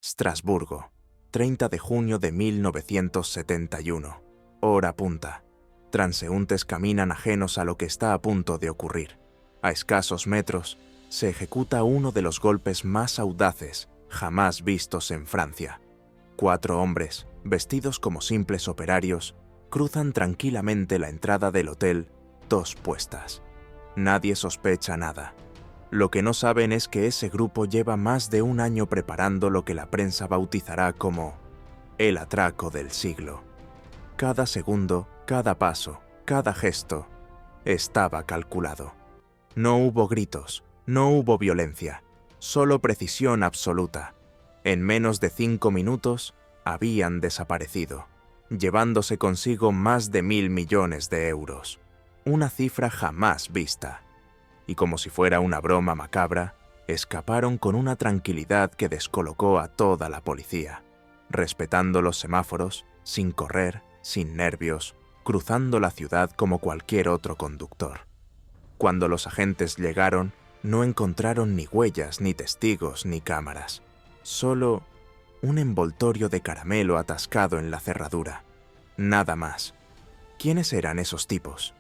Estrasburgo, 30 de junio de 1971. Hora punta. Transeúntes caminan ajenos a lo que está a punto de ocurrir. A escasos metros, se ejecuta uno de los golpes más audaces jamás vistos en Francia. 4 hombres, vestidos como simples operarios, cruzan tranquilamente la entrada del hotel Dos Puestas. Nadie sospecha nada. Lo que no saben es que ese grupo lleva más de un año preparando lo que la prensa bautizará como el atraco del siglo. Cada segundo, cada paso, cada gesto estaba calculado. No hubo gritos, no hubo violencia, solo precisión absoluta. En menos de 5 minutos habían desaparecido, llevándose consigo más de 1.000 millones de euros, una cifra jamás vista. Y como si fuera una broma macabra, escaparon con una tranquilidad que descolocó a toda la policía, respetando los semáforos, sin correr, sin nervios, cruzando la ciudad como cualquier otro conductor. Cuando los agentes llegaron, no encontraron ni huellas, ni testigos, ni cámaras. Solo un envoltorio de caramelo atascado en la cerradura. Nada más. ¿Quiénes eran esos tipos?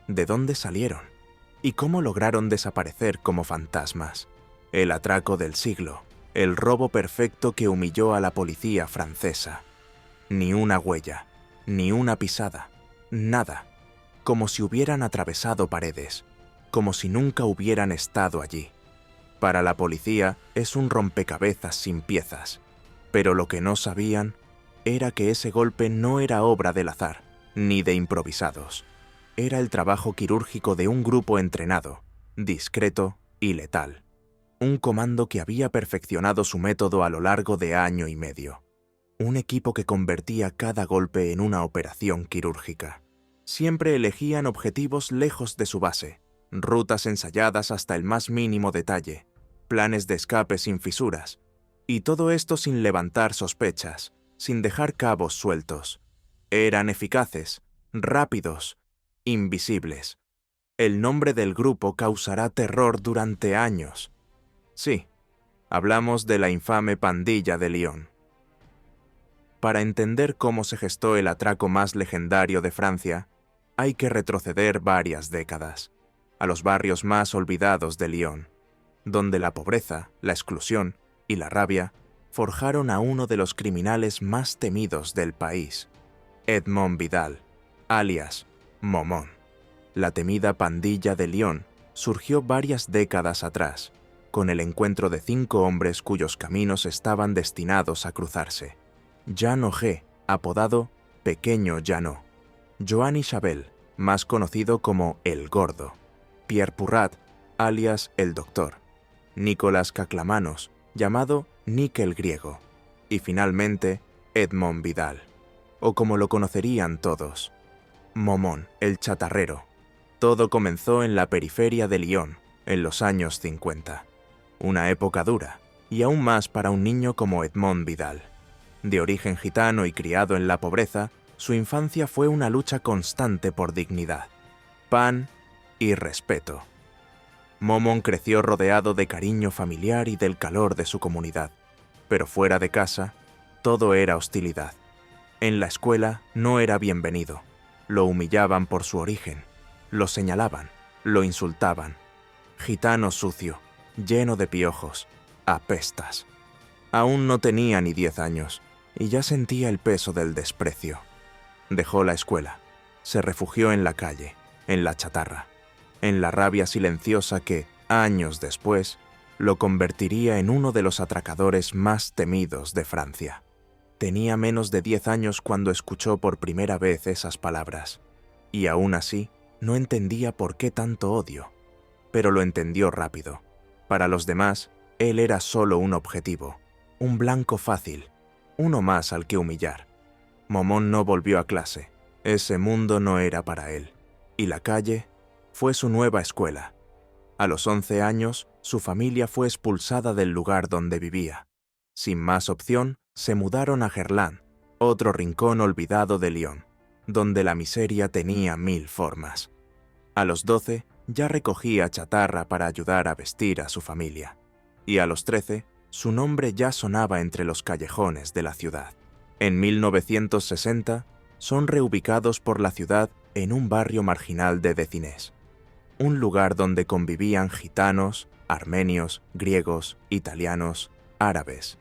¿De dónde salieron? ¿Y cómo lograron desaparecer como fantasmas? El atraco del siglo, el robo perfecto que humilló a la policía francesa. Ni una huella, ni una pisada, nada. Como si hubieran atravesado paredes, como si nunca hubieran estado allí. Para la policía es un rompecabezas sin piezas, pero lo que no sabían era que ese golpe no era obra del azar, ni de improvisados. Era el trabajo quirúrgico de un grupo entrenado, discreto y letal. Un comando que había perfeccionado su método a lo largo de año y medio. Un equipo que convertía cada golpe en una operación quirúrgica. Siempre elegían objetivos lejos de su base, rutas ensayadas hasta el más mínimo detalle, planes de escape sin fisuras, y todo esto sin levantar sospechas, sin dejar cabos sueltos. Eran eficaces, rápidos, invisibles. El nombre del grupo causará terror durante años. Sí, hablamos de la infame pandilla de Lyon. Para entender cómo se gestó el atraco más legendario de Francia, hay que retroceder varias décadas, a los barrios más olvidados de Lyon, donde la pobreza, la exclusión y la rabia forjaron a uno de los criminales más temidos del país, Edmond Vidal, alias Momón. La temida pandilla de Lyon surgió varias décadas atrás, con el encuentro de 5 hombres cuyos caminos estaban destinados a cruzarse. Jean Auger, apodado Pequeño Jeannot; Joanny Chabel, más conocido como El Gordo; Pierre Purrat, alias El Doctor; Nicolas Caclamanos, llamado Nick el Griego; y finalmente Edmond Vidal, o como lo conocerían todos, Momón, el chatarrero. Todo comenzó en la periferia de Lyon, en los años 50. Una época dura, y aún más para un niño como Edmond Vidal. De origen gitano y criado en la pobreza, su infancia fue una lucha constante por dignidad, pan y respeto. Momón creció rodeado de cariño familiar y del calor de su comunidad, pero fuera de casa, todo era hostilidad. En la escuela no era bienvenido. Lo humillaban por su origen, lo señalaban, lo insultaban. Gitano sucio, lleno de piojos, apestas. Aún no tenía ni 10 años, y ya sentía el peso del desprecio. Dejó la escuela, se refugió en la calle, en la chatarra, en la rabia silenciosa que, años después, lo convertiría en uno de los atracadores más temidos de Francia. Tenía menos de 10 años cuando escuchó por primera vez esas palabras, y aún así no entendía por qué tanto odio, pero lo entendió rápido. Para los demás, él era solo un objetivo, un blanco fácil, uno más al que humillar. Momón no volvió a clase, ese mundo no era para él, y la calle fue su nueva escuela. A los 11 años, su familia fue expulsada del lugar donde vivía. Sin más opción, se mudaron a Gerland, otro rincón olvidado de Lyon, donde la miseria tenía 1000 formas. A los 12, ya recogía chatarra para ayudar a vestir a su familia, y a los 13, su nombre ya sonaba entre los callejones de la ciudad. En 1960, son reubicados por la ciudad en un barrio marginal de Décines, un lugar donde convivían gitanos, armenios, griegos, italianos, árabes,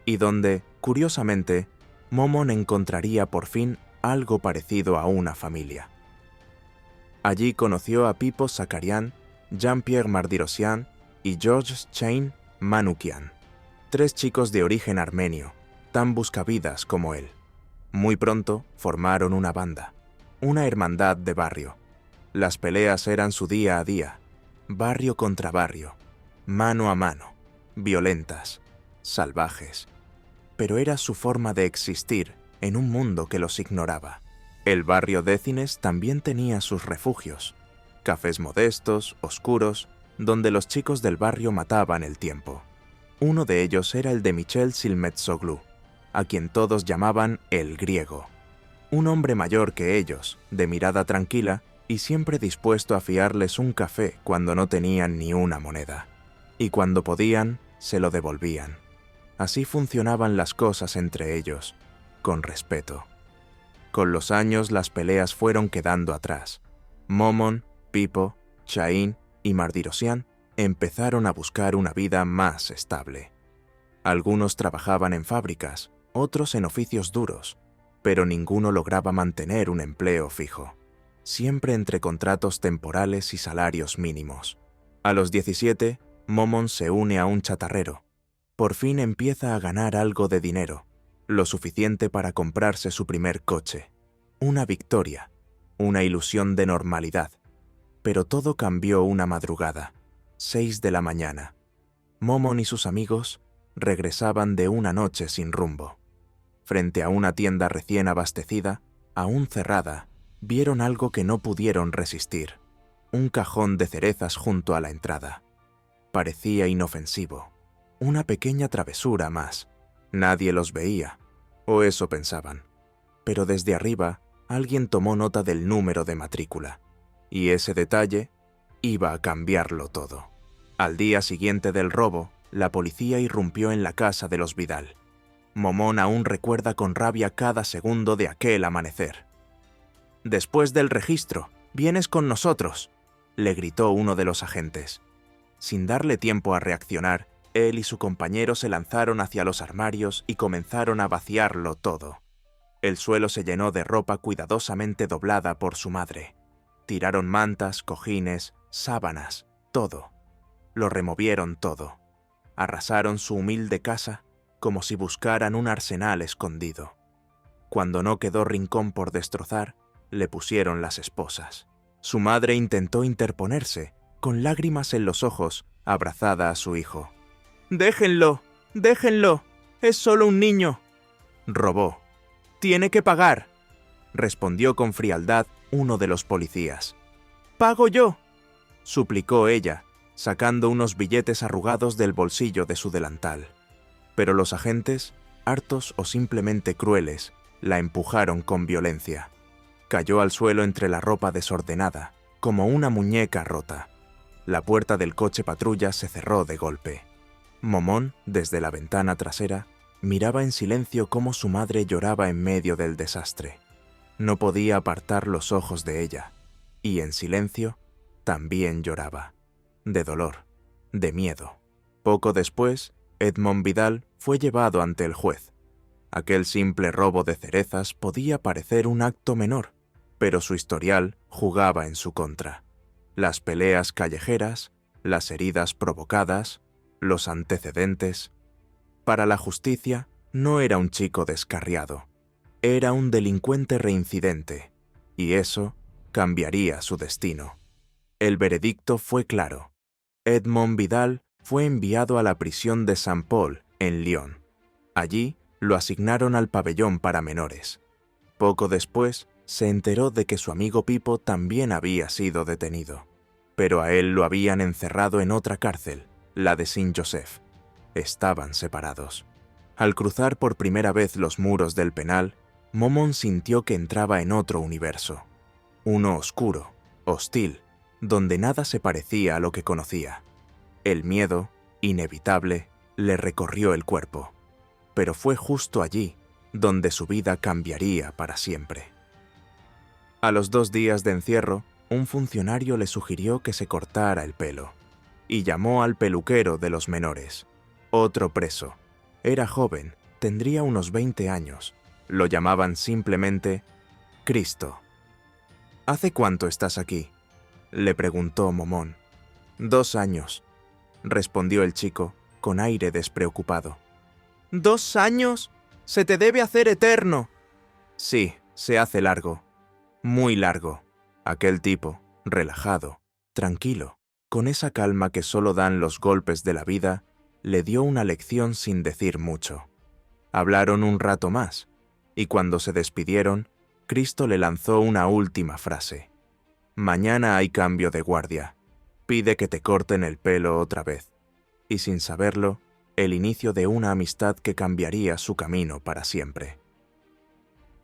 y donde, curiosamente, Momon encontraría por fin algo parecido a una familia. Allí conoció a Pipo Zakarian, Jean-Pierre Mardirosyan y Georges Chain Manoukian, 3 chicos de origen armenio, tan buscavidas como él. Muy pronto formaron una banda, una hermandad de barrio. Las peleas eran su día a día, barrio contra barrio, mano a mano, violentas, salvajes. Pero era su forma de existir en un mundo que los ignoraba. El barrio Décines también tenía sus refugios, cafés modestos, oscuros, donde los chicos del barrio mataban el tiempo. Uno de ellos era el de Michel Silmetsoglu, a quien todos llamaban el griego. Un hombre mayor que ellos, de mirada tranquila y siempre dispuesto a fiarles un café cuando no tenían ni una moneda. Y cuando podían, se lo devolvían. Así funcionaban las cosas entre ellos, con respeto. Con los años las peleas fueron quedando atrás. Momon, Pipo, Chain y Mardirosyan empezaron a buscar una vida más estable. Algunos trabajaban en fábricas, otros en oficios duros, pero ninguno lograba mantener un empleo fijo, siempre entre contratos temporales y salarios mínimos. A los 17, Momon se une a un chatarrero. Por fin empieza a ganar algo de dinero, lo suficiente para comprarse su primer coche. Una victoria, una ilusión de normalidad. Pero todo cambió una madrugada, 6 de la mañana. Momon y sus amigos regresaban de una noche sin rumbo. Frente a una tienda recién abastecida, aún cerrada, vieron algo que no pudieron resistir. Un cajón de cerezas junto a la entrada. Parecía inofensivo. Una pequeña travesura más. Nadie los veía, o eso pensaban. Pero desde arriba, alguien tomó nota del número de matrícula. Y ese detalle iba a cambiarlo todo. Al día siguiente del robo, la policía irrumpió en la casa de los Vidal. Momon aún recuerda con rabia cada segundo de aquel amanecer. «Después del registro, vienes con nosotros», le gritó uno de los agentes. Sin darle tiempo a reaccionar, él y su compañero se lanzaron hacia los armarios y comenzaron a vaciarlo todo. El suelo se llenó de ropa cuidadosamente doblada por su madre. Tiraron mantas, cojines, sábanas, todo. Lo removieron todo. Arrasaron su humilde casa como si buscaran un arsenal escondido. Cuando no quedó rincón por destrozar, le pusieron las esposas. Su madre intentó interponerse, con lágrimas en los ojos, abrazada a su hijo. «Déjenlo, déjenlo, es solo un niño», robó. «Tiene que pagar», respondió con frialdad uno de los policías. «Pago yo», suplicó ella, sacando unos billetes arrugados del bolsillo de su delantal. Pero los agentes, hartos o simplemente crueles, la empujaron con violencia. Cayó al suelo entre la ropa desordenada, como una muñeca rota. La puerta del coche patrulla se cerró de golpe. Momon, desde la ventana trasera, miraba en silencio cómo su madre lloraba en medio del desastre. No podía apartar los ojos de ella, y en silencio también lloraba. De dolor, de miedo. Poco después, Edmond Vidal fue llevado ante el juez. Aquel simple robo de cerezas podía parecer un acto menor, pero su historial jugaba en su contra. Las peleas callejeras, las heridas provocadas, los antecedentes. Para la justicia, no era un chico descarriado. Era un delincuente reincidente, y eso cambiaría su destino. El veredicto fue claro. Edmond Vidal fue enviado a la prisión de Saint-Paul, en Lyon. Allí lo asignaron al pabellón para menores. Poco después, se enteró de que su amigo Pipo también había sido detenido. Pero a él lo habían encerrado en otra cárcel, la de Saint-Joseph. Estaban separados. Al cruzar por primera vez los muros del penal, Momon sintió que entraba en otro universo. Uno oscuro, hostil, donde nada se parecía a lo que conocía. El miedo, inevitable, le recorrió el cuerpo, pero fue justo allí donde su vida cambiaría para siempre. A los 2 días de encierro, un funcionario le sugirió que se cortara el pelo, y llamó al peluquero de los menores, otro preso. Era joven, tendría unos 20 años. Lo llamaban simplemente Cristo. «¿Hace cuánto estás aquí?», le preguntó Momón. «2 años», respondió el chico, con aire despreocupado. «¿2 años? ¡Se te debe hacer eterno!». «Sí, se hace largo, muy largo». Aquel tipo, relajado, tranquilo, con esa calma que solo dan los golpes de la vida, le dio una lección sin decir mucho. Hablaron un rato más, y cuando se despidieron, Cristo le lanzó una última frase. «Mañana hay cambio de guardia. Pide que te corten el pelo otra vez». Y sin saberlo, el inicio de una amistad que cambiaría su camino para siempre.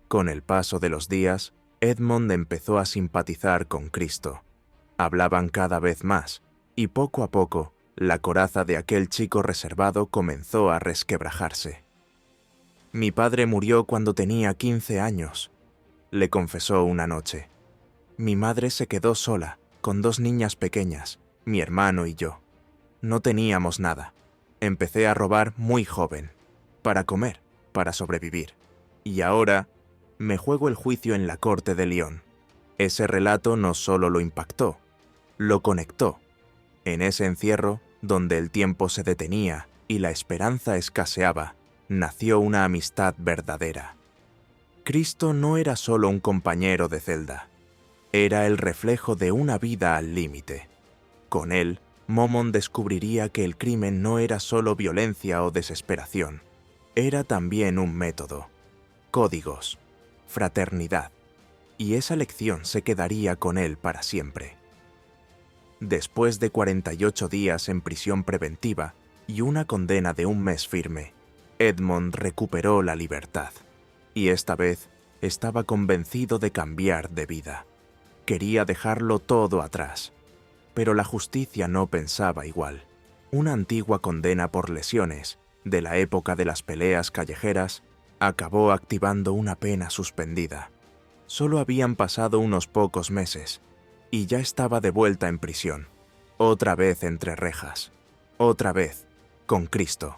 Con el paso de los días, Edmond empezó a simpatizar con Cristo. Hablaban cada vez más, y poco a poco, la coraza de aquel chico reservado comenzó a resquebrajarse. «Mi padre murió cuando tenía 15 años», le confesó una noche. «Mi madre se quedó sola, con 2 niñas pequeñas, mi hermano y yo. No teníamos nada. Empecé a robar muy joven, para comer, para sobrevivir. Y ahora me juego el juicio en la corte de Lyon». Ese relato no solo lo impactó, lo conectó. En ese encierro, donde el tiempo se detenía y la esperanza escaseaba, nació una amistad verdadera. Cristo no era solo un compañero de celda, era el reflejo de una vida al límite. Con él, Momón descubriría que el crimen no era solo violencia o desesperación, era también un método, códigos, fraternidad, y esa lección se quedaría con él para siempre. Después de 48 días en prisión preventiva y una condena de 1 mes firme, Edmond recuperó la libertad, y esta vez estaba convencido de cambiar de vida. Quería dejarlo todo atrás, pero la justicia no pensaba igual. Una antigua condena por lesiones, de la época de las peleas callejeras, acabó activando una pena suspendida. Solo habían pasado unos pocos meses, y ya estaba de vuelta en prisión, otra vez entre rejas, otra vez con Cristo.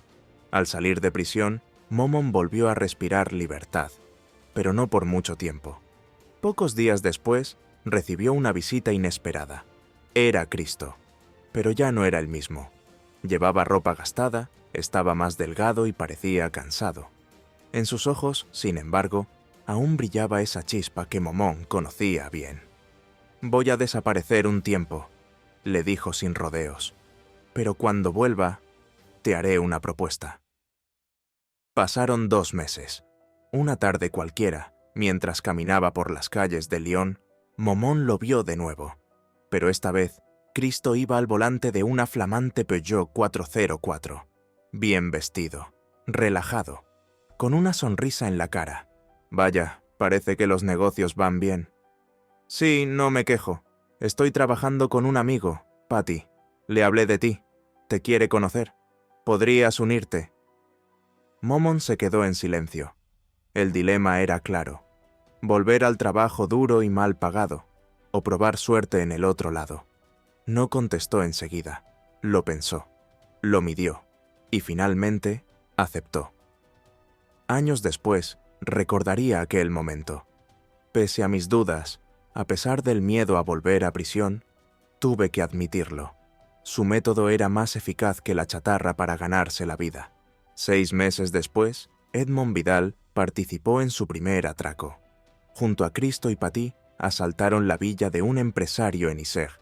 Al salir de prisión, Momón volvió a respirar libertad, pero no por mucho tiempo. Pocos días después, recibió una visita inesperada. Era Cristo, pero ya no era el mismo. Llevaba ropa gastada, estaba más delgado y parecía cansado. En sus ojos, sin embargo, aún brillaba esa chispa que Momón conocía bien. «Voy a desaparecer un tiempo», le dijo sin rodeos, «pero cuando vuelva, te haré una propuesta». Pasaron 2 meses. Una tarde cualquiera, mientras caminaba por las calles de Lyon, Momón lo vio de nuevo, pero esta vez Cristo iba al volante de una flamante Peugeot 404, bien vestido, relajado, con una sonrisa en la cara. «Vaya, parece que los negocios van bien». «Sí, no me quejo. Estoy trabajando con un amigo, Patty. Le hablé de ti. Te quiere conocer. Podrías unirte». Momón se quedó en silencio. El dilema era claro: volver al trabajo duro y mal pagado, o probar suerte en el otro lado. No contestó enseguida. Lo pensó, lo midió, y finalmente aceptó. Años después, recordaría aquel momento. «Pese a mis dudas, a pesar del miedo a volver a prisión, tuve que admitirlo. Su método era más eficaz que la chatarra para ganarse la vida». 6 meses después, Edmond Vidal participó en su primer atraco. Junto a Cristo y Patí, asaltaron la villa de un empresario en Isère.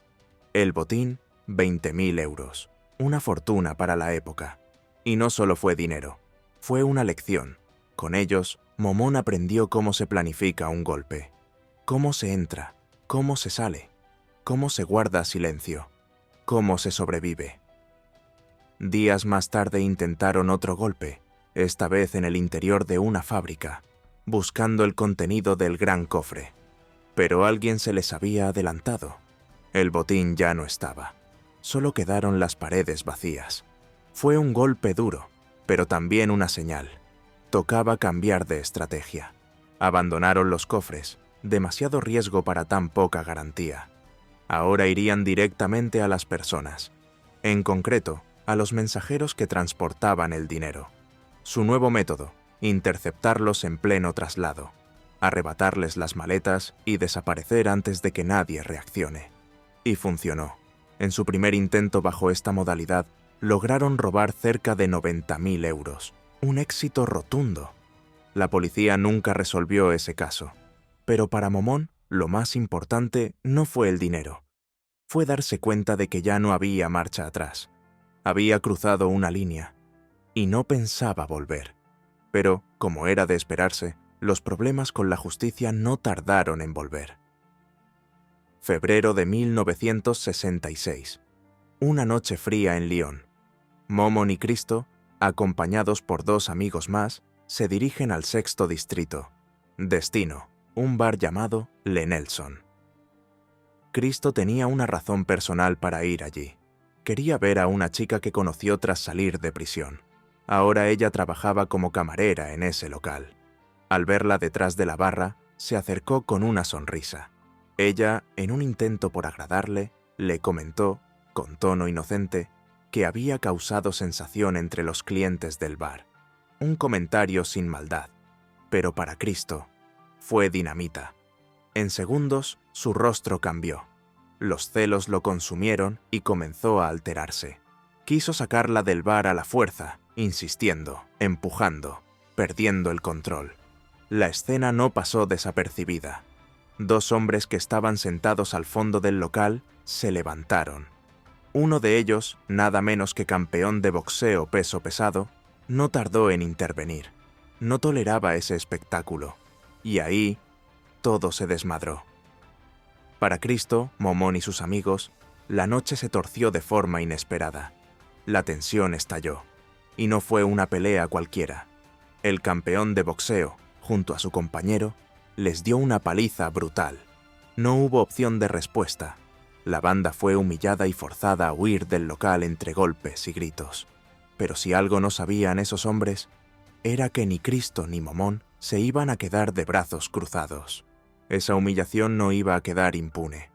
El botín, 20.000 euros, una fortuna para la época. Y no solo fue dinero, fue una lección. Con ellos, Momón aprendió cómo se planifica un golpe, cómo se entra, cómo se sale, cómo se guarda silencio, cómo se sobrevive. Días más tarde intentaron otro golpe, esta vez en el interior de una fábrica, buscando el contenido del gran cofre. Pero alguien se les había adelantado. El botín ya no estaba. Solo quedaron las paredes vacías. Fue un golpe duro, pero también una señal. Tocaba cambiar de estrategia. Abandonaron los cofres, demasiado riesgo para tan poca garantía. Ahora irían directamente a las personas, en concreto, a los mensajeros que transportaban el dinero. Su nuevo método, interceptarlos en pleno traslado, arrebatarles las maletas y desaparecer antes de que nadie reaccione. Y funcionó. En su primer intento bajo esta modalidad, lograron robar cerca de 90.000 euros. Un éxito rotundo. La policía nunca resolvió ese caso. Pero para Momón, lo más importante no fue el dinero. Fue darse cuenta de que ya no había marcha atrás. Había cruzado una línea y no pensaba volver. Pero, como era de esperarse, los problemas con la justicia no tardaron en volver. Febrero de 1966. Una noche fría en Lyon. Momón y Cristo, acompañados por 2 amigos más, se dirigen al 6º distrito. Destino, un bar llamado Le Nelson. Cristo tenía una razón personal para ir allí. Quería ver a una chica que conoció tras salir de prisión. Ahora ella trabajaba como camarera en ese local. Al verla detrás de la barra, se acercó con una sonrisa. Ella, en un intento por agradarle, le comentó, con tono inocente, que había causado sensación entre los clientes del bar. Un comentario sin maldad, pero para Cristo fue dinamita. En segundos, su rostro cambió. Los celos lo consumieron y comenzó a alterarse. Quiso sacarla del bar a la fuerza, insistiendo, empujando, perdiendo el control. La escena no pasó desapercibida. 2 hombres que estaban sentados al fondo del local se levantaron. Uno de ellos, nada menos que campeón de boxeo peso pesado, no tardó en intervenir. No toleraba ese espectáculo. Y ahí, todo se desmadró. Para Cristo, Momón y sus amigos, la noche se torció de forma inesperada. La tensión estalló. Y no fue una pelea cualquiera. El campeón de boxeo, junto a su compañero, les dio una paliza brutal. No hubo opción de respuesta. La banda fue humillada y forzada a huir del local entre golpes y gritos. Pero si algo no sabían esos hombres, era que ni Cristo ni Momón se iban a quedar de brazos cruzados. Esa humillación no iba a quedar impune.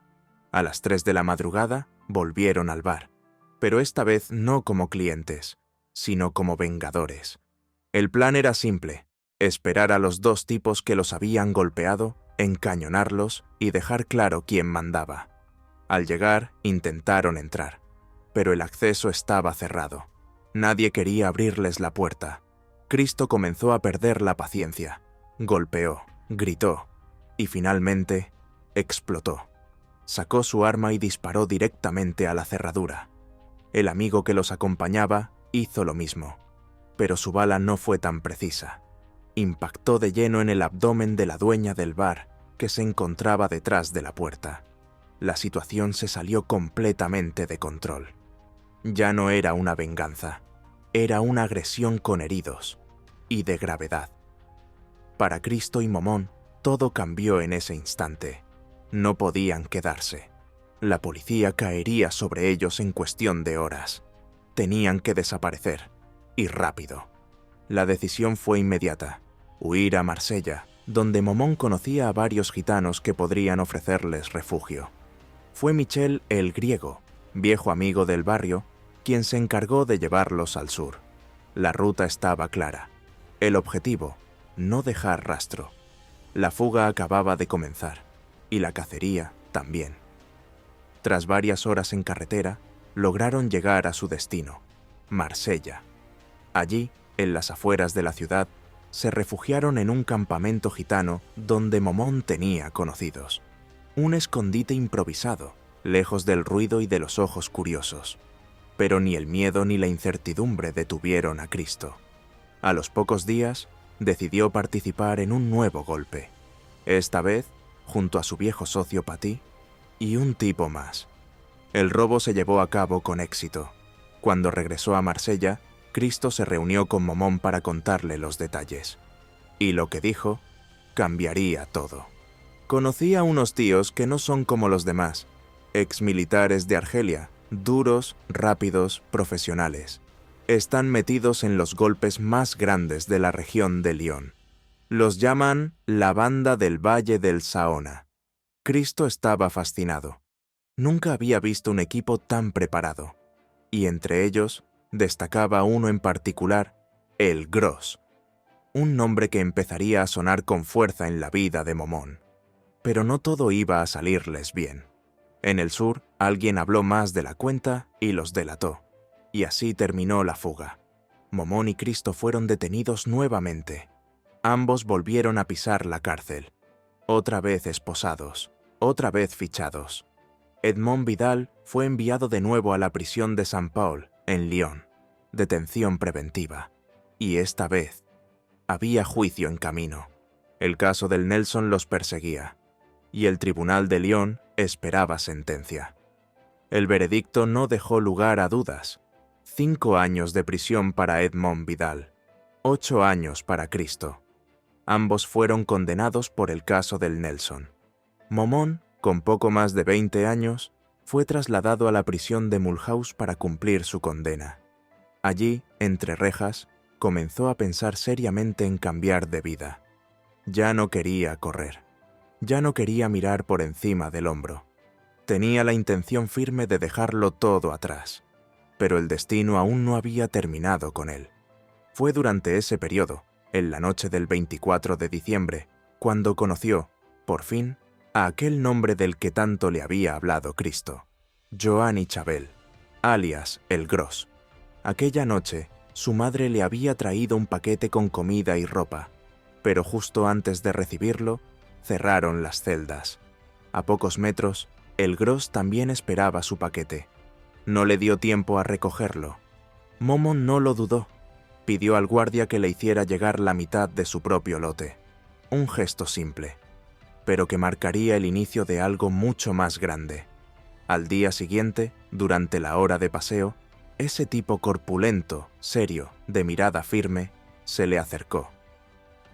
A las 3 de la madrugada volvieron al bar, pero esta vez no como clientes, sino como vengadores. El plan era simple: esperar a los 2 tipos que los habían golpeado, encañonarlos y dejar claro quién mandaba. Al llegar, intentaron entrar, pero el acceso estaba cerrado. Nadie quería abrirles la puerta. Cristo comenzó a perder la paciencia. Golpeó, gritó y finalmente explotó. Sacó su arma y disparó directamente a la cerradura. El amigo que los acompañaba hizo lo mismo, pero su bala no fue tan precisa. Impactó de lleno en el abdomen de la dueña del bar, que se encontraba detrás de la puerta. La situación se salió completamente de control. Ya no era una venganza, era una agresión con heridos, y de gravedad. Para Cristo y Momón, todo cambió en ese instante. No podían quedarse. La policía caería sobre ellos en cuestión de horas. Tenían que desaparecer, y rápido. La decisión fue inmediata: huir a Marsella, donde Momón conocía a varios gitanos que podrían ofrecerles refugio. Fue Michel el Griego, viejo amigo del barrio, quien se encargó de llevarlos al sur. La ruta estaba clara. El objetivo: no dejar rastro. La fuga acababa de comenzar, y la cacería también. Tras varias horas en carretera, lograron llegar a su destino, Marsella. Allí, en las afueras de la ciudad, se refugiaron en un campamento gitano donde Momón tenía conocidos. Un escondite improvisado, lejos del ruido y de los ojos curiosos. Pero ni el miedo ni la incertidumbre detuvieron a Cristo. A los pocos días, decidió participar en un nuevo golpe. Esta vez, junto a su viejo socio Paty y un tipo más. El robo se llevó a cabo con éxito. Cuando regresó a Marsella, Cristo se reunió con Momón para contarle los detalles. Y lo que dijo cambiaría todo. Conocí a unos tíos que no son como los demás, exmilitares de Argelia, duros, rápidos, profesionales. Están metidos en los golpes más grandes de la región de Lyon. Los llaman la banda del Valle del Saona. Cristo estaba fascinado. Nunca había visto un equipo tan preparado. Y entre ellos destacaba uno en particular, el Gros. Un nombre que empezaría a sonar con fuerza en la vida de Momón. Pero no todo iba a salirles bien. En el sur, alguien habló más de la cuenta y los delató. Y así terminó la fuga. Momón y Cristo fueron detenidos nuevamente. Ambos volvieron a pisar la cárcel. Otra vez esposados, otra vez fichados. Edmond Vidal fue enviado de nuevo a la prisión de Saint-Paul, en Lyon. Detención preventiva. Y esta vez, había juicio en camino. El caso del Nelson los perseguía. Y el tribunal de Lyon esperaba sentencia. El veredicto no dejó lugar a dudas. 5 años de prisión para Edmond Vidal, 8 años para Cristo. Ambos fueron condenados por el caso del Nelson. Momón, con poco más de 20 años, fue trasladado a la prisión de Mulhouse para cumplir su condena. Allí, entre rejas, comenzó a pensar seriamente en cambiar de vida. Ya no quería correr. Ya no quería mirar por encima del hombro. Tenía la intención firme de dejarlo todo atrás. Pero el destino aún no había terminado con él. Fue durante ese periodo, en la noche del 24 de diciembre, cuando conoció, por fin, a aquel nombre del que tanto le había hablado Cristo, Joanny Chabel, alias el Gros. Aquella noche, su madre le había traído un paquete con comida y ropa, pero justo antes de recibirlo, cerraron las celdas. A pocos metros, el Gros también esperaba su paquete. No le dio tiempo a recogerlo. Momón no lo dudó. Pidió al guardia que le hiciera llegar la mitad de su propio lote. Un gesto simple, pero que marcaría el inicio de algo mucho más grande. Al día siguiente, durante la hora de paseo, ese tipo corpulento, serio, de mirada firme, se le acercó.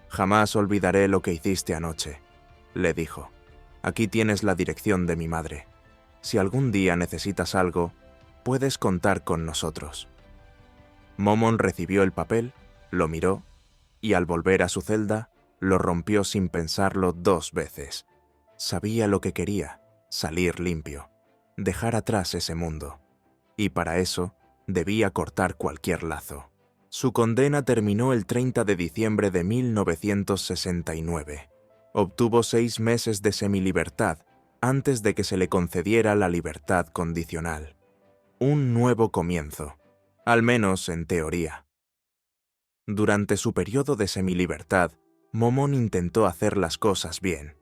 «Jamás olvidaré lo que hiciste anoche», le dijo. «Aquí tienes la dirección de mi madre. Si algún día necesitas algo, puedes contar con nosotros». Momón recibió el papel, lo miró, y al volver a su celda, lo rompió sin pensarlo 2 veces. Sabía lo que quería, salir limpio, dejar atrás ese mundo. Y para eso, debía cortar cualquier lazo. Su condena terminó el 30 de diciembre de 1969. Obtuvo 6 meses de semilibertad antes de que se le concediera la libertad condicional. Un nuevo comienzo, al menos en teoría. Durante su periodo de semilibertad, Momón intentó hacer las cosas bien.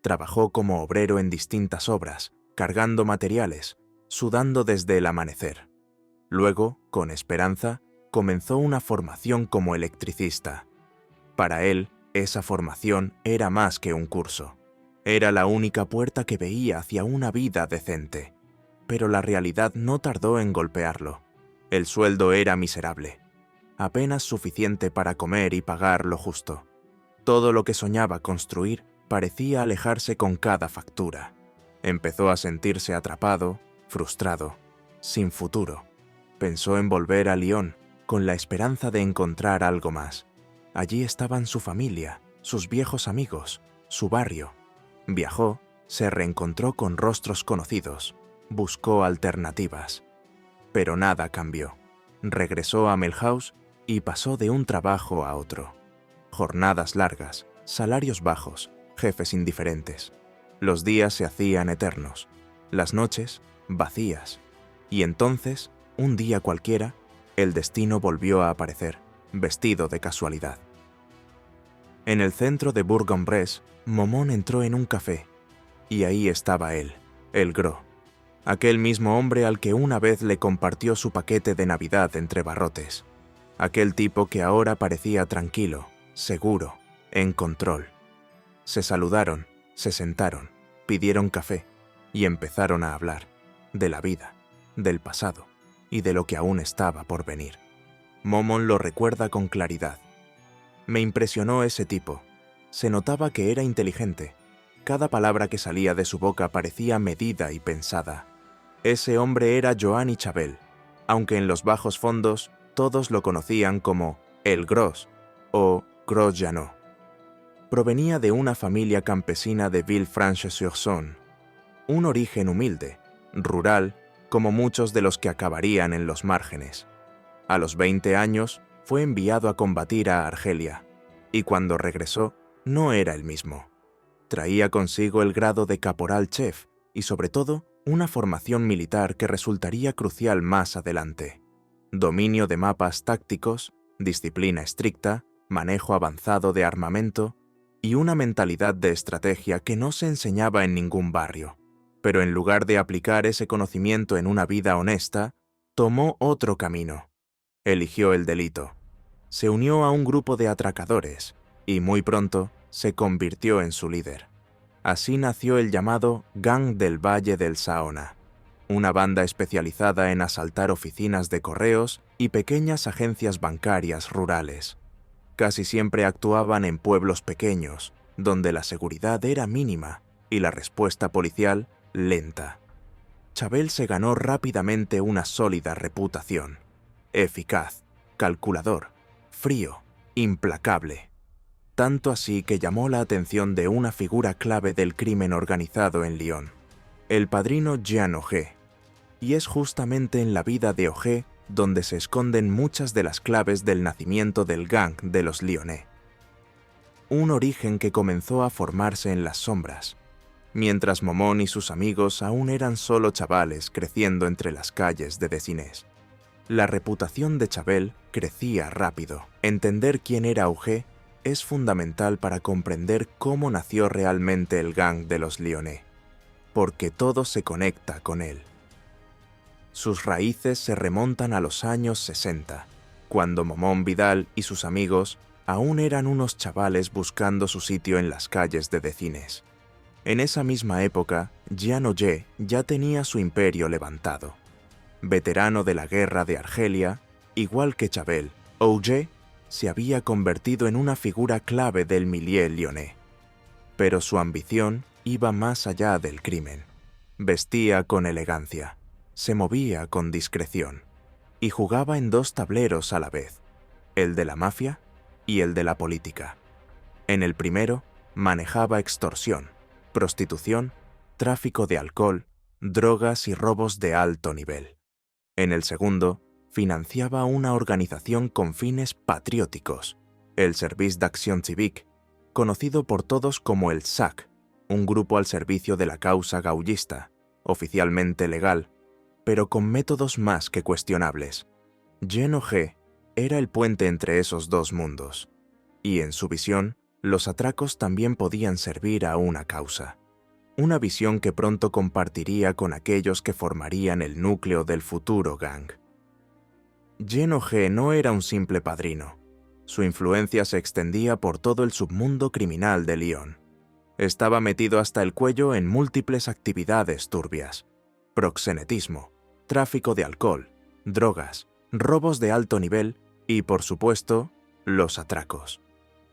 Trabajó como obrero en distintas obras, cargando materiales, sudando desde el amanecer. Luego, con esperanza, comenzó una formación como electricista. Para él, esa formación era más que un curso. Era la única puerta que veía hacia una vida decente. Pero la realidad no tardó en golpearlo. El sueldo era miserable. Apenas suficiente para comer y pagar lo justo. Todo lo que soñaba construir parecía alejarse con cada factura. Empezó a sentirse atrapado, frustrado, sin futuro. Pensó en volver a Lyon, con la esperanza de encontrar algo más. Allí estaban su familia, sus viejos amigos, su barrio. Viajó, se reencontró con rostros conocidos, buscó alternativas. Pero nada cambió. Regresó a Mulhouse y pasó de un trabajo a otro. Jornadas largas, salarios bajos, jefes indiferentes. Los días se hacían eternos, las noches vacías. Y entonces, un día cualquiera, el destino volvió a aparecer, vestido de casualidad. En el centro de Bourg-en-Bresse, Momón entró en un café, y ahí estaba él, el Gros, aquel mismo hombre al que una vez le compartió su paquete de Navidad entre barrotes, aquel tipo que ahora parecía tranquilo, seguro, en control. Se saludaron, se sentaron, pidieron café, y empezaron a hablar, de la vida, del pasado, y de lo que aún estaba por venir. Momón lo recuerda con claridad. Me impresionó ese tipo. Se notaba que era inteligente. Cada palabra que salía de su boca parecía medida y pensada. Ese hombre era Joanny Chabel, aunque en los bajos fondos todos lo conocían como el Gros o Gros Jeannot. Provenía de una familia campesina de Villefranche-sur-Saône, un origen humilde, rural, como muchos de los que acabarían en los márgenes. A los 20 años fue enviado a combatir a Argelia, y cuando regresó no era el mismo. Traía consigo el grado de caporal chef y sobre todo una formación militar que resultaría crucial más adelante. Dominio de mapas tácticos, disciplina estricta, manejo avanzado de armamento y una mentalidad de estrategia que no se enseñaba en ningún barrio. Pero en lugar de aplicar ese conocimiento en una vida honesta, tomó otro camino. Eligió el delito. Se unió a un grupo de atracadores y muy pronto se convirtió en su líder. Así nació el llamado Gang del Valle del Saona, una banda especializada en asaltar oficinas de correos y pequeñas agencias bancarias rurales. Casi siempre actuaban en pueblos pequeños, donde la seguridad era mínima y la respuesta policial lenta. Chabel se ganó rápidamente una sólida reputación. Eficaz, calculador, frío, implacable. Tanto así que llamó la atención de una figura clave del crimen organizado en Lyon, el padrino Jean Auger. Y es justamente en la vida de Auger donde se esconden muchas de las claves del nacimiento del gang de los Lyonnais. Un origen que comenzó a formarse en las sombras, mientras Momon y sus amigos aún eran solo chavales creciendo entre las calles de Décines. La reputación de Chabel crecía rápido. Entender quién era Auger es fundamental para comprender cómo nació realmente el gang de los Lyonnais, porque todo se conecta con él. Sus raíces se remontan a los años 60, cuando Momon Vidal y sus amigos aún eran unos chavales buscando su sitio en las calles de Décines. En esa misma época, Jean Auger ya tenía su imperio levantado. Veterano de la guerra de Argelia, igual que Chabel, Auger se había convertido en una figura clave del milieu lyonnais. Pero su ambición iba más allá del crimen. Vestía con elegancia, se movía con discreción y jugaba en dos tableros a la vez, el de la mafia y el de la política. En el primero, manejaba extorsión, prostitución, tráfico de alcohol, drogas y robos de alto nivel. En el segundo, financiaba una organización con fines patrióticos, el Service d'Action Civique, conocido por todos como el SAC, un grupo al servicio de la causa gaullista, oficialmente legal, pero con métodos más que cuestionables. Jean Auger era el puente entre esos dos mundos, y en su visión, los atracos también podían servir a una causa. Una visión que pronto compartiría con aquellos que formarían el núcleo del futuro gang. Jean Auger no era un simple padrino. Su influencia se extendía por todo el submundo criminal de Lyon. Estaba metido hasta el cuello en múltiples actividades turbias: proxenetismo, tráfico de alcohol, drogas, robos de alto nivel y, por supuesto, los atracos.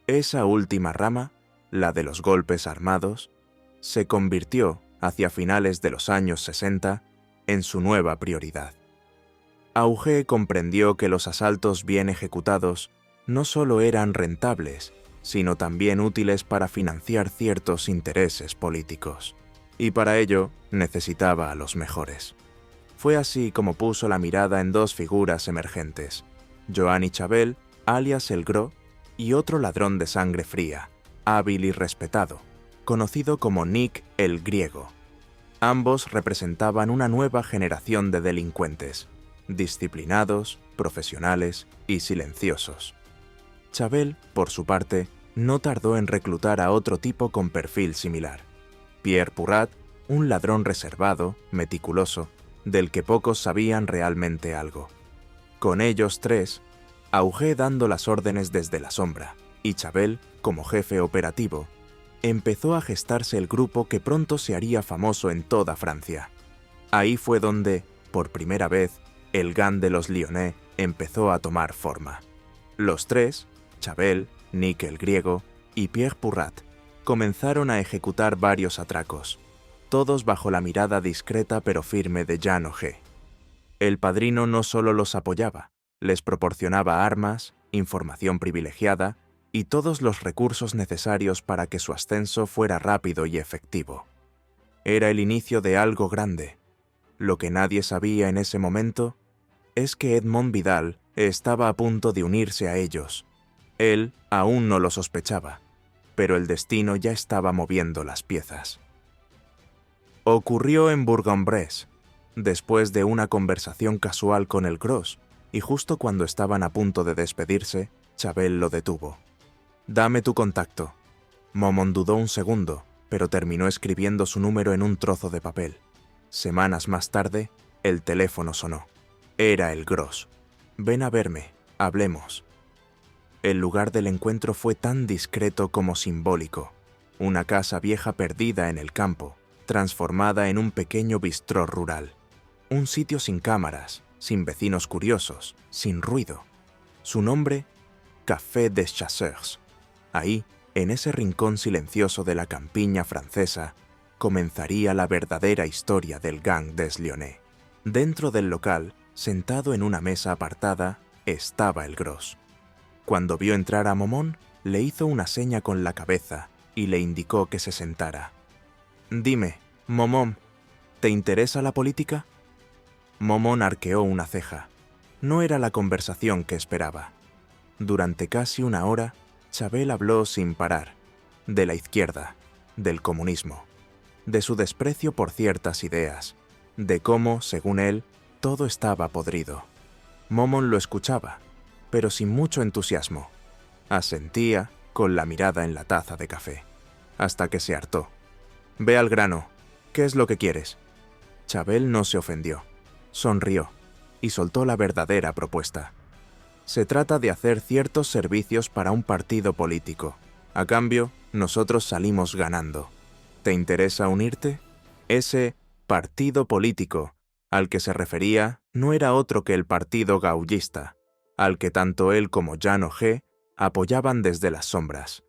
Esa última rama, la de los golpes armados, se convirtió, hacia finales de los años 60, en su nueva prioridad. Auger comprendió que los asaltos bien ejecutados no solo eran rentables, sino también útiles para financiar ciertos intereses políticos. Y para ello necesitaba a los mejores. Fue así como puso la mirada en dos figuras emergentes: Joanny Chabel, alias El Gros, y otro ladrón de sangre fría, hábil y respetado, conocido como Nick el Griego. Ambos representaban una nueva generación de delincuentes, disciplinados, profesionales y silenciosos. Chabel, por su parte, no tardó en reclutar a otro tipo con perfil similar: Pierre Purrat, un ladrón reservado, meticuloso, del que pocos sabían realmente algo. Con ellos tres, Auger dando las órdenes desde la sombra, y Chabel, como jefe operativo, empezó a gestarse el grupo que pronto se haría famoso en toda Francia. Ahí fue donde, por primera vez, el gang de los Lyonnais empezó a tomar forma. Los tres, Chabel, Nick el Griego y Pierre Purrat, comenzaron a ejecutar varios atracos, todos bajo la mirada discreta pero firme de Jean Auger. El padrino no solo los apoyaba, Les proporcionaba armas, información privilegiada y todos los recursos necesarios para que su ascenso fuera rápido y efectivo. Era el inicio de algo grande. Lo que nadie sabía en ese momento es que Edmond Vidal estaba a punto de unirse a ellos. Él aún no lo sospechaba, pero el destino ya estaba moviendo las piezas. Ocurrió en Bourg-en-Bresse, después de una conversación casual con el Gros, y justo cuando estaban a punto de despedirse, Chabel lo detuvo. «Dame tu contacto». Momon dudó un segundo, pero terminó escribiendo su número en un trozo de papel. Semanas más tarde, el teléfono sonó. Era el Gros. «Ven a verme, hablemos». El lugar del encuentro fue tan discreto como simbólico. Una casa vieja perdida en el campo, transformada en un pequeño bistró rural. Un sitio sin cámaras, sin vecinos curiosos, sin ruido. Su nombre, Café des Chasseurs. Ahí, en ese rincón silencioso de la campiña francesa, comenzaría la verdadera historia del Gang des Lyonnais. Dentro del local, sentado en una mesa apartada, estaba el Gros. Cuando vio entrar a Momon, le hizo una seña con la cabeza y le indicó que se sentara. «Dime, Momon, ¿te interesa la política?» Momon arqueó una ceja. No era la conversación que esperaba. Durante casi una hora, Chabel habló sin parar, de la izquierda, del comunismo, de su desprecio por ciertas ideas, de cómo, según él, todo estaba podrido. Momon lo escuchaba, pero sin mucho entusiasmo. Asentía, con la mirada en la taza de café, hasta que se hartó. «Ve al grano. ¿Qué es lo que quieres?» Chabel no se ofendió. Sonrió y soltó la verdadera propuesta. «Se trata de hacer ciertos servicios para un partido político. A cambio, nosotros salimos ganando. ¿Te interesa unirte?» Ese partido político al que se refería no era otro que el Partido Gaullista, al que tanto él como Jean Auger apoyaban desde las sombras.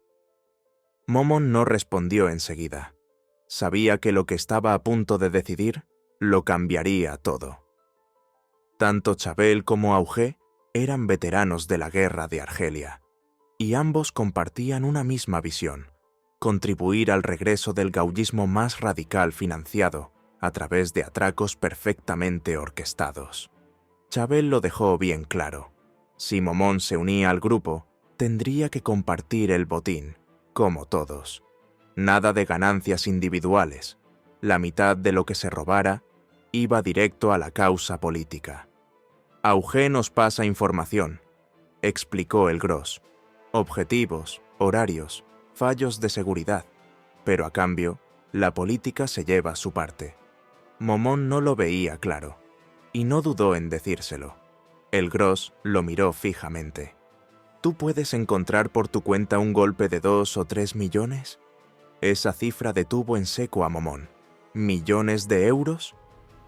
Momon no respondió enseguida. Sabía que lo que estaba a punto de decidir lo cambiaría todo. Tanto Chabel como Auger eran veteranos de la guerra de Argelia, y ambos compartían una misma visión: contribuir al regreso del gaullismo más radical financiado a través de atracos perfectamente orquestados. Chabel lo dejó bien claro. Si Momon se unía al grupo, tendría que compartir el botín, como todos. Nada de ganancias individuales. La mitad de lo que se robara iba directo a la causa política. «Auger nos pasa información», explicó el Gros. «Objetivos, horarios, fallos de seguridad. Pero a cambio, la política se lleva su parte». Momon no lo veía claro, y no dudó en decírselo. El Gros lo miró fijamente. «¿Tú puedes encontrar por tu cuenta un golpe de 2 o 3 millones?» Esa cifra detuvo en seco a Momon. ¿Millones de euros?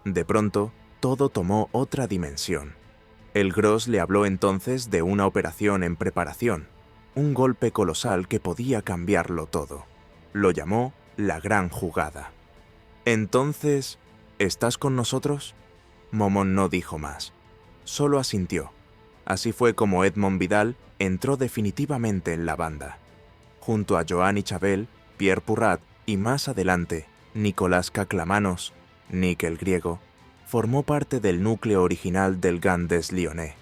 De pronto, todo tomó otra dimensión. El Gros le habló entonces de una operación en preparación, un golpe colosal que podía cambiarlo todo. Lo llamó la gran jugada. «Entonces, ¿estás con nosotros?» Momon no dijo más. Solo asintió. Así fue como Edmond Vidal entró definitivamente en la banda. Junto a Joan y Chabel, Pierre Purrat y más adelante, Nicolas Caclamanos, Nick el griego, formó parte del núcleo original del Gang des Lyonnais.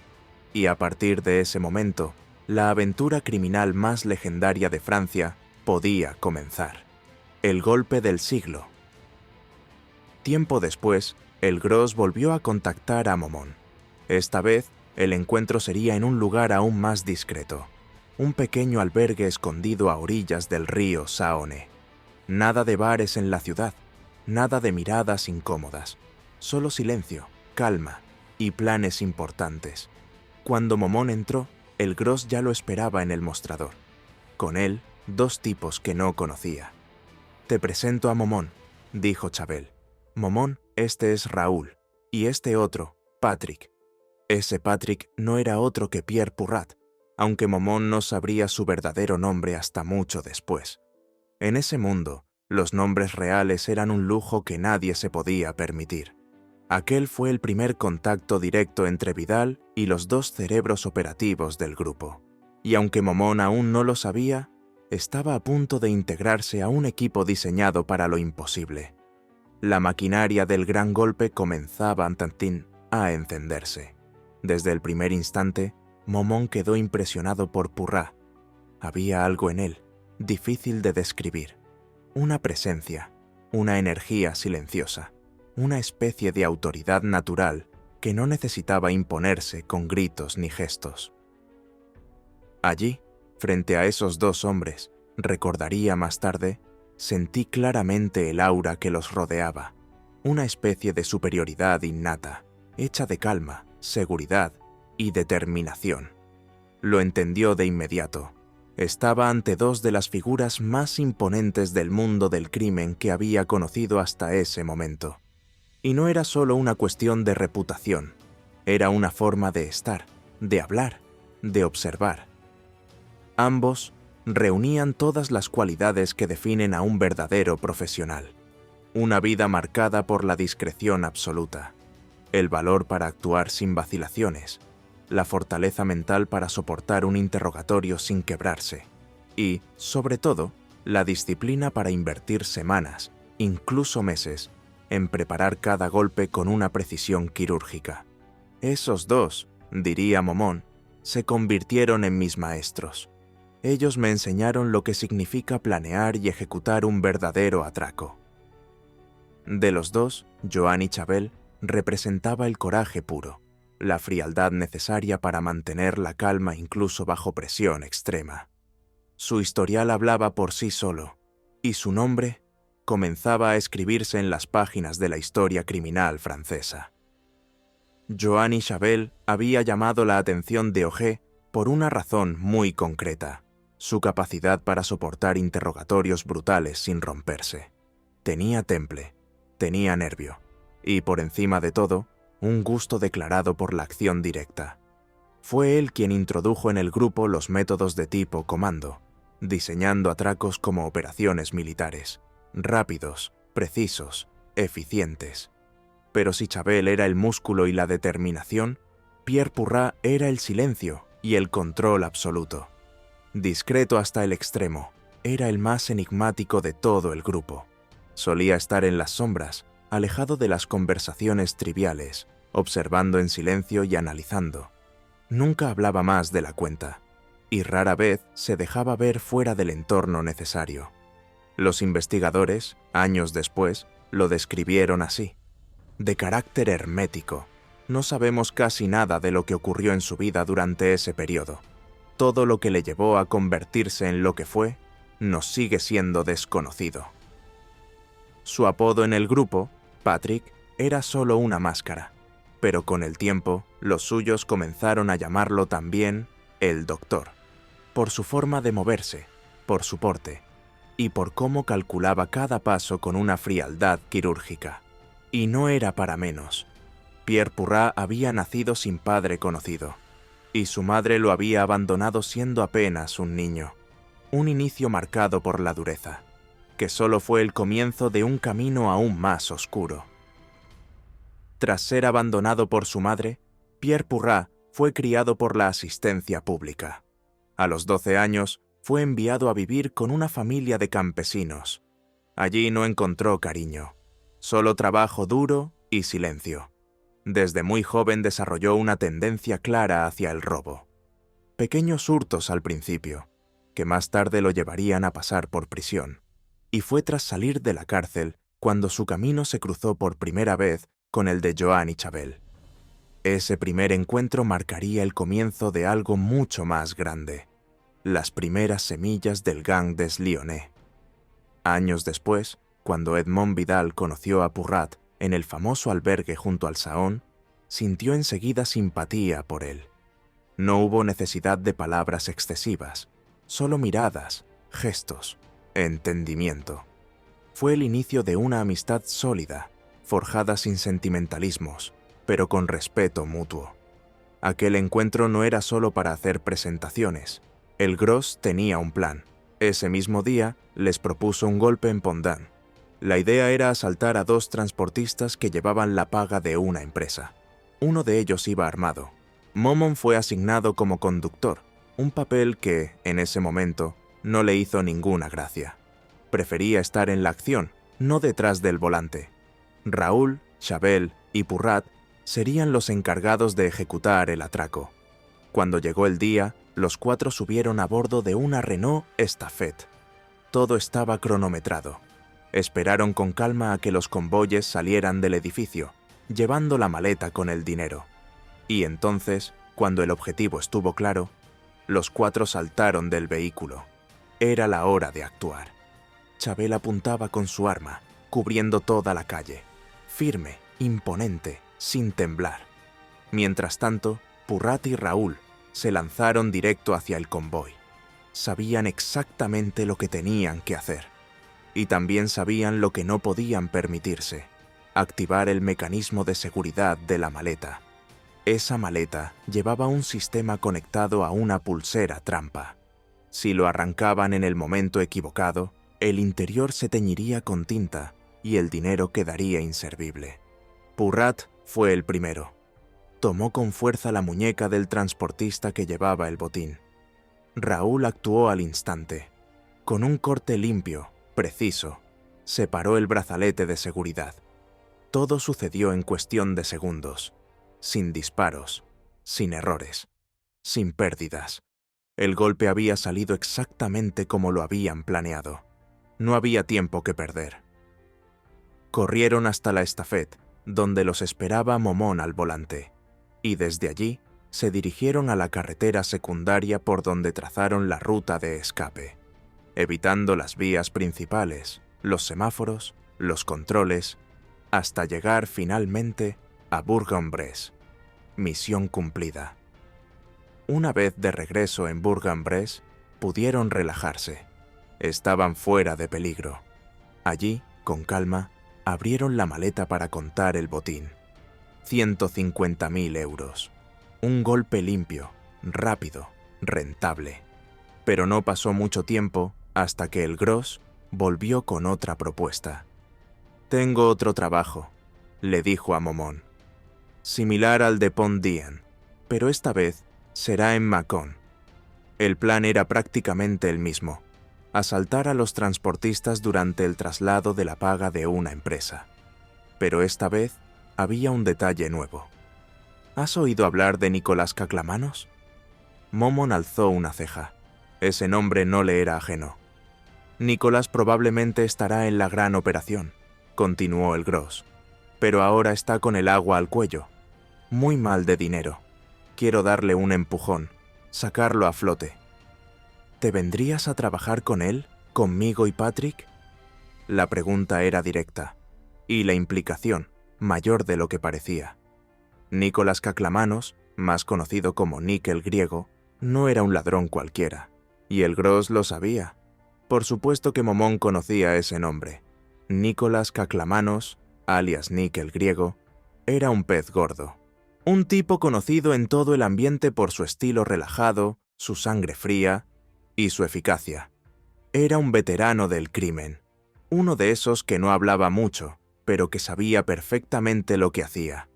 Y a partir de ese momento, la aventura criminal más legendaria de Francia podía comenzar. El golpe del siglo. Tiempo después, el Gros volvió a contactar a Momon. Esta vez, el encuentro sería en un lugar aún más discreto, un pequeño albergue escondido a orillas del río Saône. Nada de bares en la ciudad, nada de miradas incómodas, solo silencio, calma y planes importantes. Cuando Momon entró, el Gros ya lo esperaba en el mostrador. Con él, 2 tipos que no conocía. «Te presento a Momon», dijo Chabel. «Momon, este es Raúl, y este otro, Patrick». Ese Patrick no era otro que Pierre Purrat, aunque Momon no sabría su verdadero nombre hasta mucho después. En ese mundo, los nombres reales eran un lujo que nadie se podía permitir. Aquel fue el primer contacto directo entre Vidal y los dos cerebros operativos del grupo. Y aunque Momón aún no lo sabía, estaba a punto de integrarse a un equipo diseñado para lo imposible. La maquinaria del gran golpe comenzaba a encenderse. Desde el primer instante, Momón quedó impresionado por Purrá. Había algo en él, difícil de describir. Una presencia, una energía silenciosa, una especie de autoridad natural que no necesitaba imponerse con gritos ni gestos. Allí, frente a esos dos hombres, recordaría más tarde, sentí claramente el aura que los rodeaba, una especie de superioridad innata, hecha de calma, seguridad y determinación. Lo entendió de inmediato. Estaba ante dos de las figuras más imponentes del mundo del crimen que había conocido hasta ese momento. Y no era solo una cuestión de reputación, era una forma de estar, de hablar, de observar. Ambos reunían todas las cualidades que definen a un verdadero profesional. Una vida marcada por la discreción absoluta, el valor para actuar sin vacilaciones, la fortaleza mental para soportar un interrogatorio sin quebrarse y, sobre todo, la disciplina para invertir semanas, incluso meses, en preparar cada golpe con una precisión quirúrgica. Esos dos, diría Momón, se convirtieron en mis maestros. Ellos me enseñaron lo que significa planear y ejecutar un verdadero atraco. De los dos, Joan y Chabel representaba el coraje puro, la frialdad necesaria para mantener la calma incluso bajo presión extrema. Su historial hablaba por sí solo, y su nombre comenzaba a escribirse en las páginas de la historia criminal francesa. Joan y Chabel había llamado la atención de Auger por una razón muy concreta: su capacidad para soportar interrogatorios brutales sin romperse. Tenía temple, tenía nervio, y por encima de todo, un gusto declarado por la acción directa. Fue él quien introdujo en el grupo los métodos de tipo comando, diseñando atracos como operaciones militares, rápidos, precisos, eficientes. Pero si Chabel era el músculo y la determinación, Pierre Purrá era el silencio y el control absoluto. Discreto hasta el extremo, era el más enigmático de todo el grupo. Solía estar en las sombras, alejado de las conversaciones triviales, observando en silencio y analizando. Nunca hablaba más de la cuenta, y rara vez se dejaba ver fuera del entorno necesario. Los investigadores, años después, lo describieron así: de carácter hermético. No sabemos casi nada de lo que ocurrió en su vida durante ese periodo. Todo lo que le llevó a convertirse en lo que fue, nos sigue siendo desconocido. Su apodo en el grupo, Patrick, era solo una máscara, pero con el tiempo, los suyos comenzaron a llamarlo también el Doctor, por su forma de moverse, por su porte, y por cómo calculaba cada paso con una frialdad quirúrgica. Y no era para menos. Pierre Purrá había nacido sin padre conocido, y su madre lo había abandonado siendo apenas un niño. Un inicio marcado por la dureza, que solo fue el comienzo de un camino aún más oscuro. Tras ser abandonado por su madre, Pierre Purrá fue criado por la asistencia pública. A los 12 años, fue enviado a vivir con una familia de campesinos. Allí no encontró cariño, solo trabajo duro y silencio. Desde muy joven desarrolló una tendencia clara hacia el robo. Pequeños hurtos al principio, que más tarde lo llevarían a pasar por prisión. Y fue tras salir de la cárcel cuando su camino se cruzó por primera vez con el de Joan y Chabel. Ese primer encuentro marcaría el comienzo de algo mucho más grande: las primeras semillas del gang des Lyonnais. Años después, cuando Edmond Vidal conoció a Purrat en el famoso albergue junto al Saón, sintió enseguida simpatía por él. No hubo necesidad de palabras excesivas, solo miradas, gestos, entendimiento. Fue el inicio de una amistad sólida, forjada sin sentimentalismos, pero con respeto mutuo. Aquel encuentro no era solo para hacer presentaciones. El Gros tenía un plan. Ese mismo día les propuso un golpe en Pondán. La idea era asaltar a 2 transportistas que llevaban la paga de una empresa. Uno de ellos iba armado. Momon fue asignado como conductor, un papel que, en ese momento, no le hizo ninguna gracia. Prefería estar en la acción, no detrás del volante. Raúl, Chabel y Purrat serían los encargados de ejecutar el atraco. Cuando llegó el día, los 4 subieron a bordo de una Renault Estafette. Todo estaba cronometrado. Esperaron con calma a que los convoyes salieran del edificio, llevando la maleta con el dinero. Y entonces, cuando el objetivo estuvo claro, los 4 saltaron del vehículo. Era la hora de actuar. Chabel apuntaba con su arma, cubriendo toda la calle, firme, imponente, sin temblar. Mientras tanto, Purrat y Raúl se lanzaron directo hacia el convoy. Sabían exactamente lo que tenían que hacer. Y también sabían lo que no podían permitirse: activar el mecanismo de seguridad de la maleta. Esa maleta llevaba un sistema conectado a una pulsera trampa. Si lo arrancaban en el momento equivocado, el interior se teñiría con tinta y el dinero quedaría inservible. Purrat fue el primero. Tomó con fuerza la muñeca del transportista que llevaba el botín. Raúl actuó al instante. Con un corte limpio, preciso, separó el brazalete de seguridad. Todo sucedió en cuestión de segundos, sin disparos, sin errores, sin pérdidas. El golpe había salido exactamente como lo habían planeado. No había tiempo que perder. Corrieron hasta la Estafette, donde los esperaba Momon al volante, y desde allí se dirigieron a la carretera secundaria por donde trazaron la ruta de escape, evitando las vías principales, los semáforos, los controles, hasta llegar finalmente a Bourg-en-Bresse. Misión cumplida. Una vez de regreso en Bourg-en-Bresse, pudieron relajarse. Estaban fuera de peligro. Allí, con calma, abrieron la maleta para contar el botín. 150.000 euros. Un golpe limpio, rápido, rentable. Pero no pasó mucho tiempo hasta que el Gros volvió con otra propuesta. «Tengo otro trabajo», le dijo a Momon. «Similar al de Pont-Dien, pero esta vez será en Mâcon». El plan era prácticamente el mismo: asaltar a los transportistas durante el traslado de la paga de una empresa. Pero esta vez había un detalle nuevo. ¿Has oído hablar de Nicolás Caclamanos? Momon alzó una ceja. Ese nombre no le era ajeno. Nicolás probablemente estará en la gran operación, continuó el Gros, pero ahora está con el agua al cuello. Muy mal de dinero. Quiero darle un empujón, sacarlo a flote. ¿Te vendrías a trabajar con él, conmigo y Patrick? La pregunta era directa, y la implicación mayor de lo que parecía. Nicolás Caclamanos, más conocido como Nick el Griego, no era un ladrón cualquiera, y el Gros lo sabía. Por supuesto que Momon conocía ese nombre. Nicolás Caclamanos, alias Nick el Griego, era un pez gordo. Un tipo conocido en todo el ambiente por su estilo relajado, su sangre fría y su eficacia. Era un veterano del crimen, uno de esos que no hablaba mucho, pero que sabía perfectamente lo que hacía.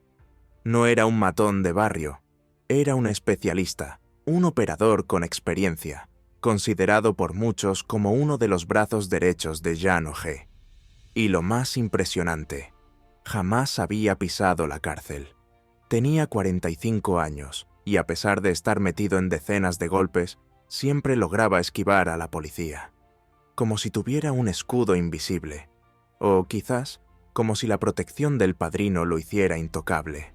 No era un matón de barrio, era un especialista, un operador con experiencia, considerado por muchos como uno de los brazos derechos de Jean Auger. Y lo más impresionante, jamás había pisado la cárcel. Tenía 45 años y, a pesar de estar metido en decenas de golpes, siempre lograba esquivar a la policía. Como si tuviera un escudo invisible, o quizás como si la protección del padrino lo hiciera intocable.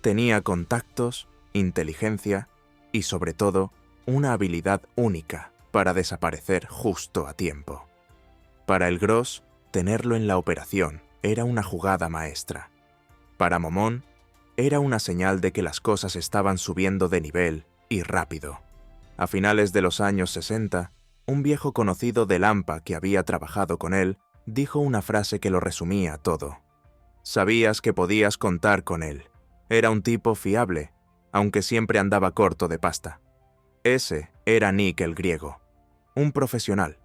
Tenía contactos, inteligencia y, sobre todo, una habilidad única para desaparecer justo a tiempo. Para el Gros, tenerlo en la operación era una jugada maestra. Para Momon, era una señal de que las cosas estaban subiendo de nivel y rápido. A finales de los años 60, un viejo conocido de Lampa que había trabajado con él dijo una frase que lo resumía todo. Sabías que podías contar con él. Era un tipo fiable, aunque siempre andaba corto de pasta. Ese era Nick el Griego, un profesional,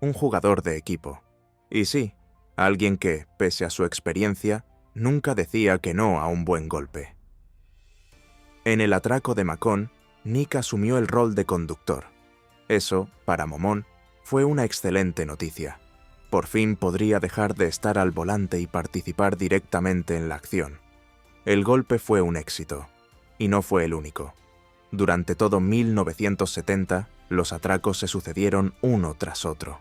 un jugador de equipo. Y sí, Alguien que, pese a su experiencia, nunca decía que no a un buen golpe. En el atraco de Macón, Nick asumió el rol de conductor. Eso, para Momón, fue una excelente noticia. Por fin podría dejar de estar al volante y participar directamente en la acción. El golpe fue un éxito, y no fue el único. Durante todo 1970, los atracos se sucedieron uno tras otro,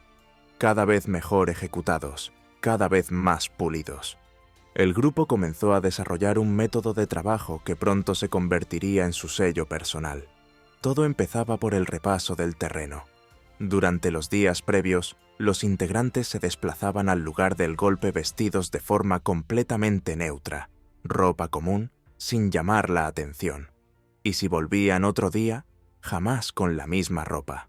cada vez mejor ejecutados, cada vez más pulidos. El grupo comenzó a desarrollar un método de trabajo que pronto se convertiría en su sello personal. Todo empezaba por el repaso del terreno. Durante los días previos, los integrantes se desplazaban al lugar del golpe vestidos de forma completamente neutra, ropa común, sin llamar la atención. Y si volvían otro día, jamás con la misma ropa.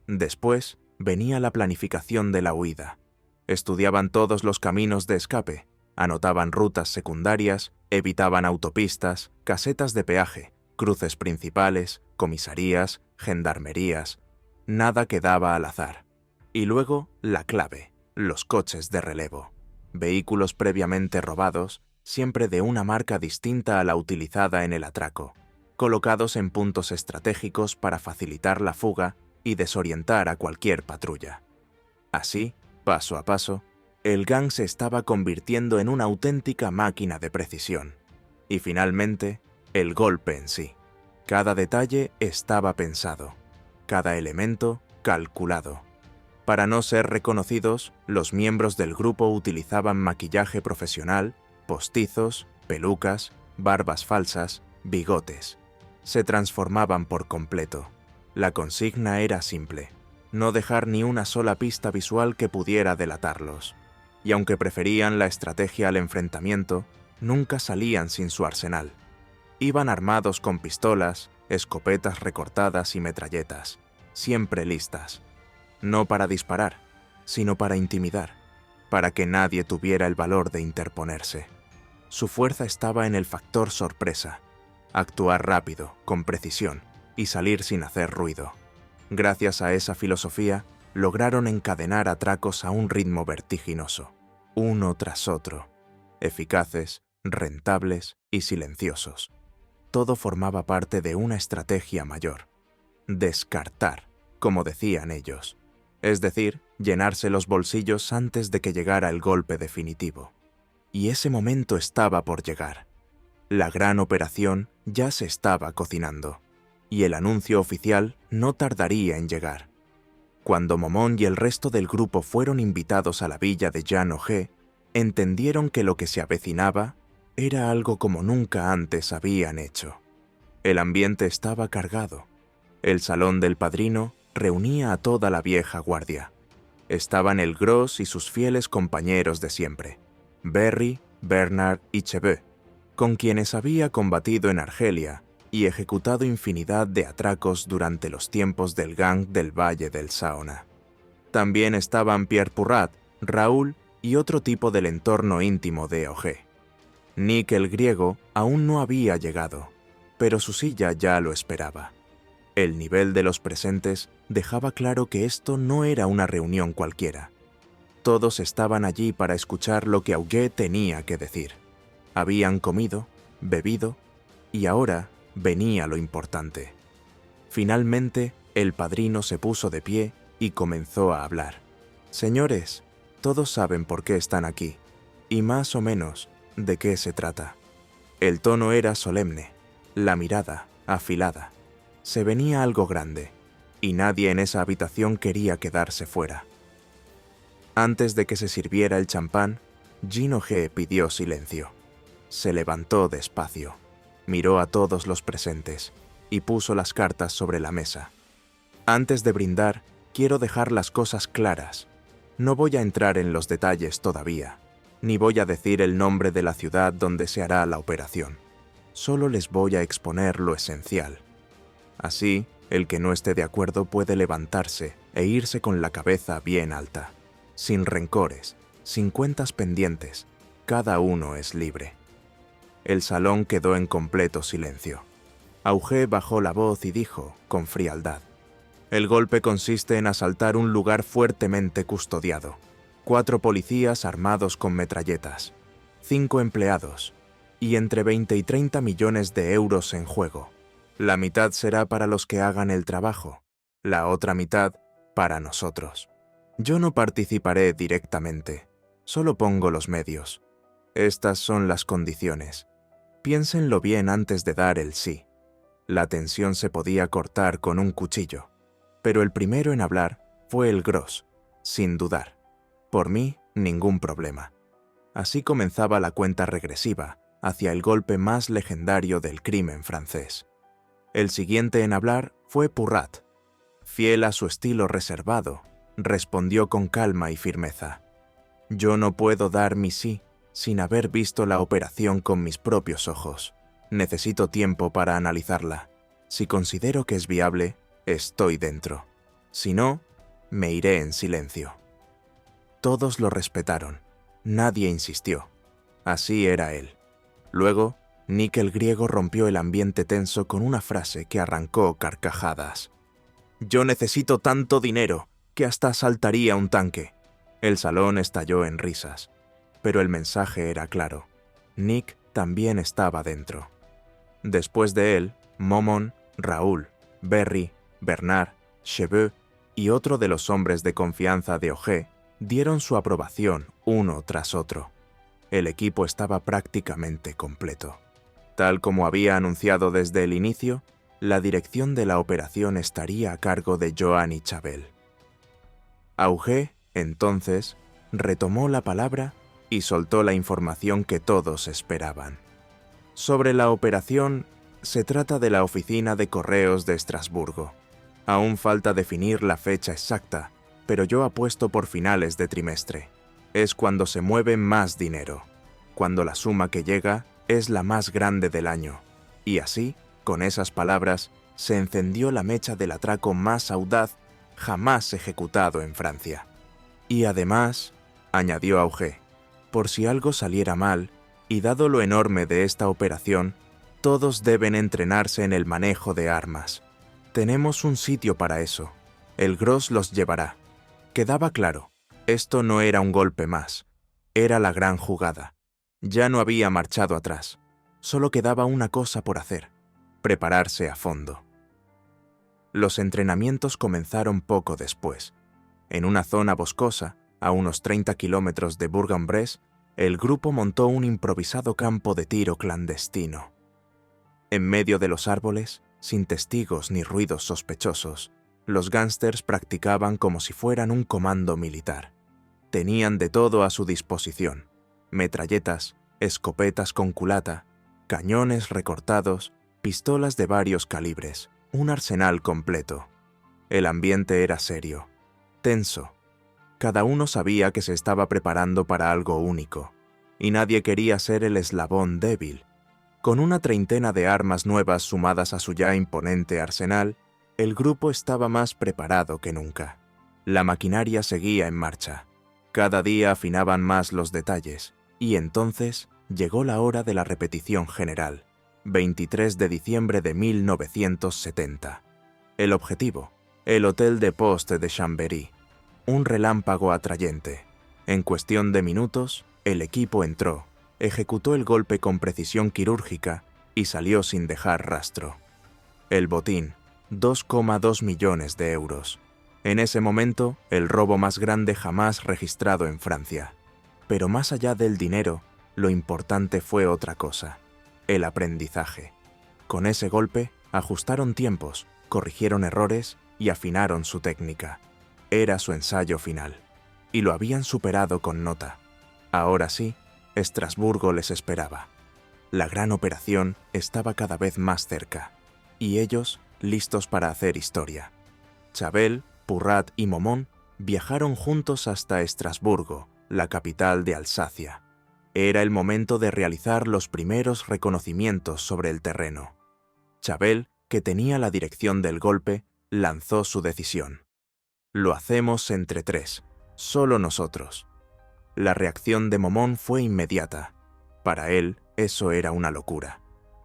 Después venía la planificación de la huida. Estudiaban todos los caminos de escape, anotaban rutas secundarias, evitaban autopistas, casetas de peaje, cruces principales, comisarías, gendarmerías. Nada quedaba al azar. Y luego, la clave, los coches de relevo. Vehículos previamente robados, siempre de una marca distinta a la utilizada en el atraco, colocados en puntos estratégicos para facilitar la fuga y desorientar a cualquier patrulla. Así, paso a paso, el gang se estaba convirtiendo en una auténtica máquina de precisión. Y finalmente, el golpe en sí. Cada detalle estaba pensado, cada elemento calculado. Para no ser reconocidos, los miembros del grupo utilizaban maquillaje profesional, postizos, pelucas, barbas falsas, bigotes. Se transformaban por completo. La consigna era simple: no dejar ni una sola pista visual que pudiera delatarlos. Y aunque preferían la estrategia al enfrentamiento, nunca salían sin su arsenal. Iban armados con pistolas, escopetas recortadas y metralletas, siempre listas. No para disparar, sino para intimidar, para que nadie tuviera el valor de interponerse. Su fuerza estaba en el factor sorpresa: actuar rápido, con precisión, y salir sin hacer ruido. Gracias a esa filosofía, lograron encadenar atracos a un ritmo vertiginoso, uno tras otro, eficaces, rentables y silenciosos. Todo formaba parte de una estrategia mayor: descartar, como decían ellos, es decir, llenarse los bolsillos antes de que llegara el golpe definitivo. Y ese momento estaba por llegar. La gran operación ya se estaba cocinando, y el anuncio oficial no tardaría en llegar. Cuando Momón y el resto del grupo fueron invitados a la villa de Jan O'G, entendieron que lo que se avecinaba era algo como nunca antes habían hecho. El ambiente estaba cargado. El salón del padrino reunía a toda la vieja guardia. Estaban el Gros y sus fieles compañeros de siempre, Berry, Bernard y Cheveux, con quienes había combatido en Argelia y ejecutado infinidad de atracos durante los tiempos del gang del Valle del Saona. También estaban Pierre Purrat, Raúl y otro tipo del entorno íntimo de O'G. Nick el griego aún no había llegado, pero su silla ya lo esperaba. El nivel de los presentes dejaba claro que esto no era una reunión cualquiera. Todos estaban allí para escuchar lo que Augué tenía que decir. Habían comido, bebido, y ahora venía lo importante. Finalmente, el padrino se puso de pie y comenzó a hablar. «Señores, todos saben por qué están aquí, y más o menos de qué se trata». El tono era solemne, la mirada afilada. Se venía algo grande, y nadie en esa habitación quería quedarse fuera. Antes de que se sirviera el champán, Jan O'G pidió silencio. Se levantó despacio, miró a todos los presentes y puso las cartas sobre la mesa. «Antes de brindar, quiero dejar las cosas claras. No voy a entrar en los detalles todavía, ni voy a decir el nombre de la ciudad donde se hará la operación. Solo les voy a exponer lo esencial. Así, el que no esté de acuerdo puede levantarse e irse con la cabeza bien alta, sin rencores, sin cuentas pendientes. Cada uno es libre». El salón quedó en completo silencio. Augué bajó la voz y dijo, con frialdad: «El golpe consiste en asaltar un lugar fuertemente custodiado. 4 policías armados con metralletas, 5 empleados, y entre 20 y 30 millones de euros en juego. La mitad será para los que hagan el trabajo, la otra mitad para nosotros. Yo no participaré directamente, solo pongo los medios. Estas son las condiciones. Piénsenlo bien antes de dar el sí. La tensión se podía cortar con un cuchillo, pero el primero en hablar fue el Gros, sin dudar. Por mí, ningún problema. Así comenzaba la cuenta regresiva hacia el golpe más legendario del crimen francés. El siguiente en hablar fue Purrat. Fiel a su estilo reservado, respondió con calma y firmeza. Yo no puedo dar mi sí sin haber visto la operación con mis propios ojos. Necesito tiempo para analizarla. Si considero que es viable, estoy dentro. Si no, me iré en silencio. Todos lo respetaron. Nadie insistió. Así era él. Luego, Nick el griego rompió el ambiente tenso con una frase que arrancó carcajadas. «Yo necesito tanto dinero que hasta saltaría un tanque». El salón estalló en risas. Pero el mensaje era claro. Nick también estaba dentro. Después de él, Momon, Raoul, Berry, Bernard, Cheveux y otro de los hombres de confianza de Auger dieron su aprobación uno tras otro. El equipo estaba prácticamente completo. Tal como había anunciado desde el inicio, la dirección de la operación estaría a cargo de Joanny Chavel. Auger, entonces, retomó la palabra y soltó la información que todos esperaban. Sobre la operación, se trata de la oficina de correos de Estrasburgo. Aún falta definir la fecha exacta, pero yo apuesto por finales de trimestre. Es cuando se mueve más dinero, cuando la suma que llega es la más grande del año. Y así, con esas palabras, se encendió la mecha del atraco más audaz jamás ejecutado en Francia. Y además, añadió Auger, por si algo saliera mal, y dado lo enorme de esta operación, todos deben entrenarse en el manejo de armas. Tenemos un sitio para eso. El Gros los llevará. Quedaba claro, esto no era un golpe más. Era la gran jugada. Ya no había marchado atrás. Solo quedaba una cosa por hacer: prepararse a fondo. Los entrenamientos comenzaron poco después. En una zona boscosa, a unos 30 kilómetros de Bourg-en-Bresse, el grupo montó un improvisado campo de tiro clandestino. En medio de los árboles, sin testigos ni ruidos sospechosos, los gángsters practicaban como si fueran un comando militar. Tenían de todo a su disposición: metralletas, escopetas con culata, cañones recortados, pistolas de varios calibres, un arsenal completo. El ambiente era serio, tenso. Cada uno sabía que se estaba preparando para algo único, y nadie quería ser el eslabón débil. Con una treintena de armas nuevas sumadas a su ya imponente arsenal, el grupo estaba más preparado que nunca. La maquinaria seguía en marcha. Cada día afinaban más los detalles, y entonces llegó la hora de la repetición general, 23 de diciembre de 1970. El objetivo, el Hotel de Poste de Chambéry. Un relámpago atrayente. En cuestión de minutos, el equipo entró, ejecutó el golpe con precisión quirúrgica y salió sin dejar rastro. El botín, 2,2 millones de euros. En ese momento, el robo más grande jamás registrado en Francia. Pero más allá del dinero, lo importante fue otra cosa: el aprendizaje. Con ese golpe, ajustaron tiempos, corrigieron errores y afinaron su técnica. Era su ensayo final, y lo habían superado con nota. Ahora sí, Estrasburgo les esperaba. La gran operación estaba cada vez más cerca, y ellos listos para hacer historia. Chavel, Purrat y Momon viajaron juntos hasta Estrasburgo, la capital de Alsacia. Era el momento de realizar los primeros reconocimientos sobre el terreno. Chavel, que tenía la dirección del golpe, lanzó su decisión. Lo hacemos entre 3, solo nosotros. La reacción de Momon fue inmediata. Para él, eso era una locura.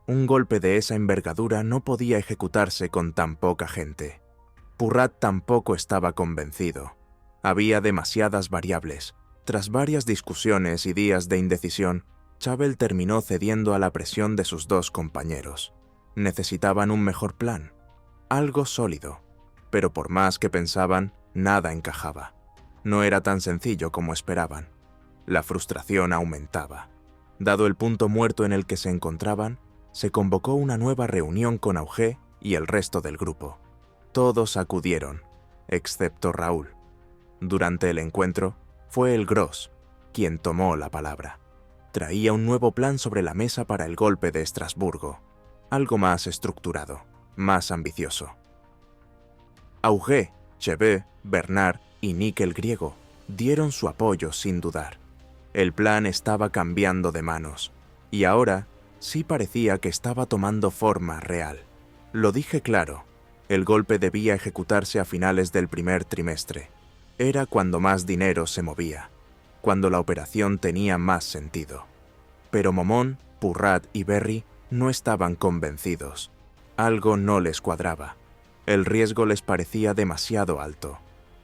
Un golpe de esa envergadura no podía ejecutarse con tan poca gente. Purrat tampoco estaba convencido. Había demasiadas variables, Tras varias discusiones y días de indecisión, Chávez terminó cediendo a la presión de sus dos compañeros. Necesitaban un mejor plan, algo sólido, pero por más que pensaban, nada encajaba. No era tan sencillo como esperaban. La frustración aumentaba. Dado el punto muerto en el que se encontraban, se convocó una nueva reunión con Auger y el resto del grupo. Todos acudieron, excepto Raúl. Durante el encuentro, fue el Gros quien tomó la palabra. Traía un nuevo plan sobre la mesa para el golpe de Estrasburgo, algo más estructurado, más ambicioso. Auger, Cheveux, Bernard y Nick el griego dieron su apoyo sin dudar. El plan estaba cambiando de manos, y ahora sí parecía que estaba tomando forma real. Lo dije claro, el golpe debía ejecutarse a finales del primer trimestre. Era cuando más dinero se movía, cuando la operación tenía más sentido. Pero Momón, Purrat y Berry no estaban convencidos. Algo no les cuadraba. El riesgo les parecía demasiado alto.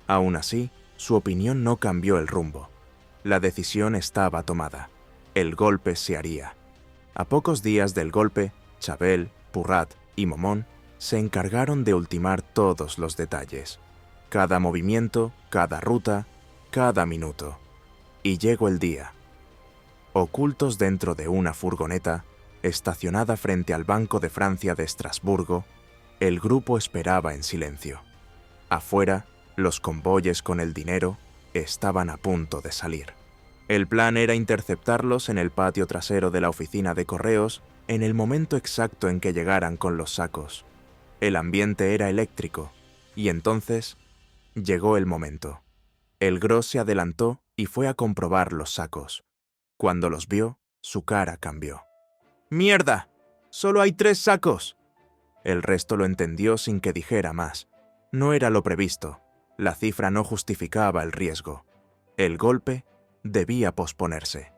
Aún así, su opinión no cambió el rumbo. La decisión estaba tomada. El golpe se haría. A pocos días del golpe, Chávez, Purrat y Momón se encargaron de ultimar todos los detalles. Cada movimiento, cada ruta, cada minuto. Y llegó el día. Ocultos dentro de una furgoneta, estacionada frente al Banco de Francia de Estrasburgo, el grupo esperaba en silencio. Afuera, los convoyes con el dinero estaban a punto de salir. El plan era interceptarlos en el patio trasero de la oficina de correos en el momento exacto en que llegaran con los sacos. El ambiente era eléctrico, y entonces llegó el momento. El Gros se adelantó y fue a comprobar los sacos. Cuando los vio, su cara cambió. ¡Mierda! ¡Solo hay 3 sacos! El resto lo entendió sin que dijera más. No era lo previsto. La cifra no justificaba el riesgo. El golpe debía posponerse.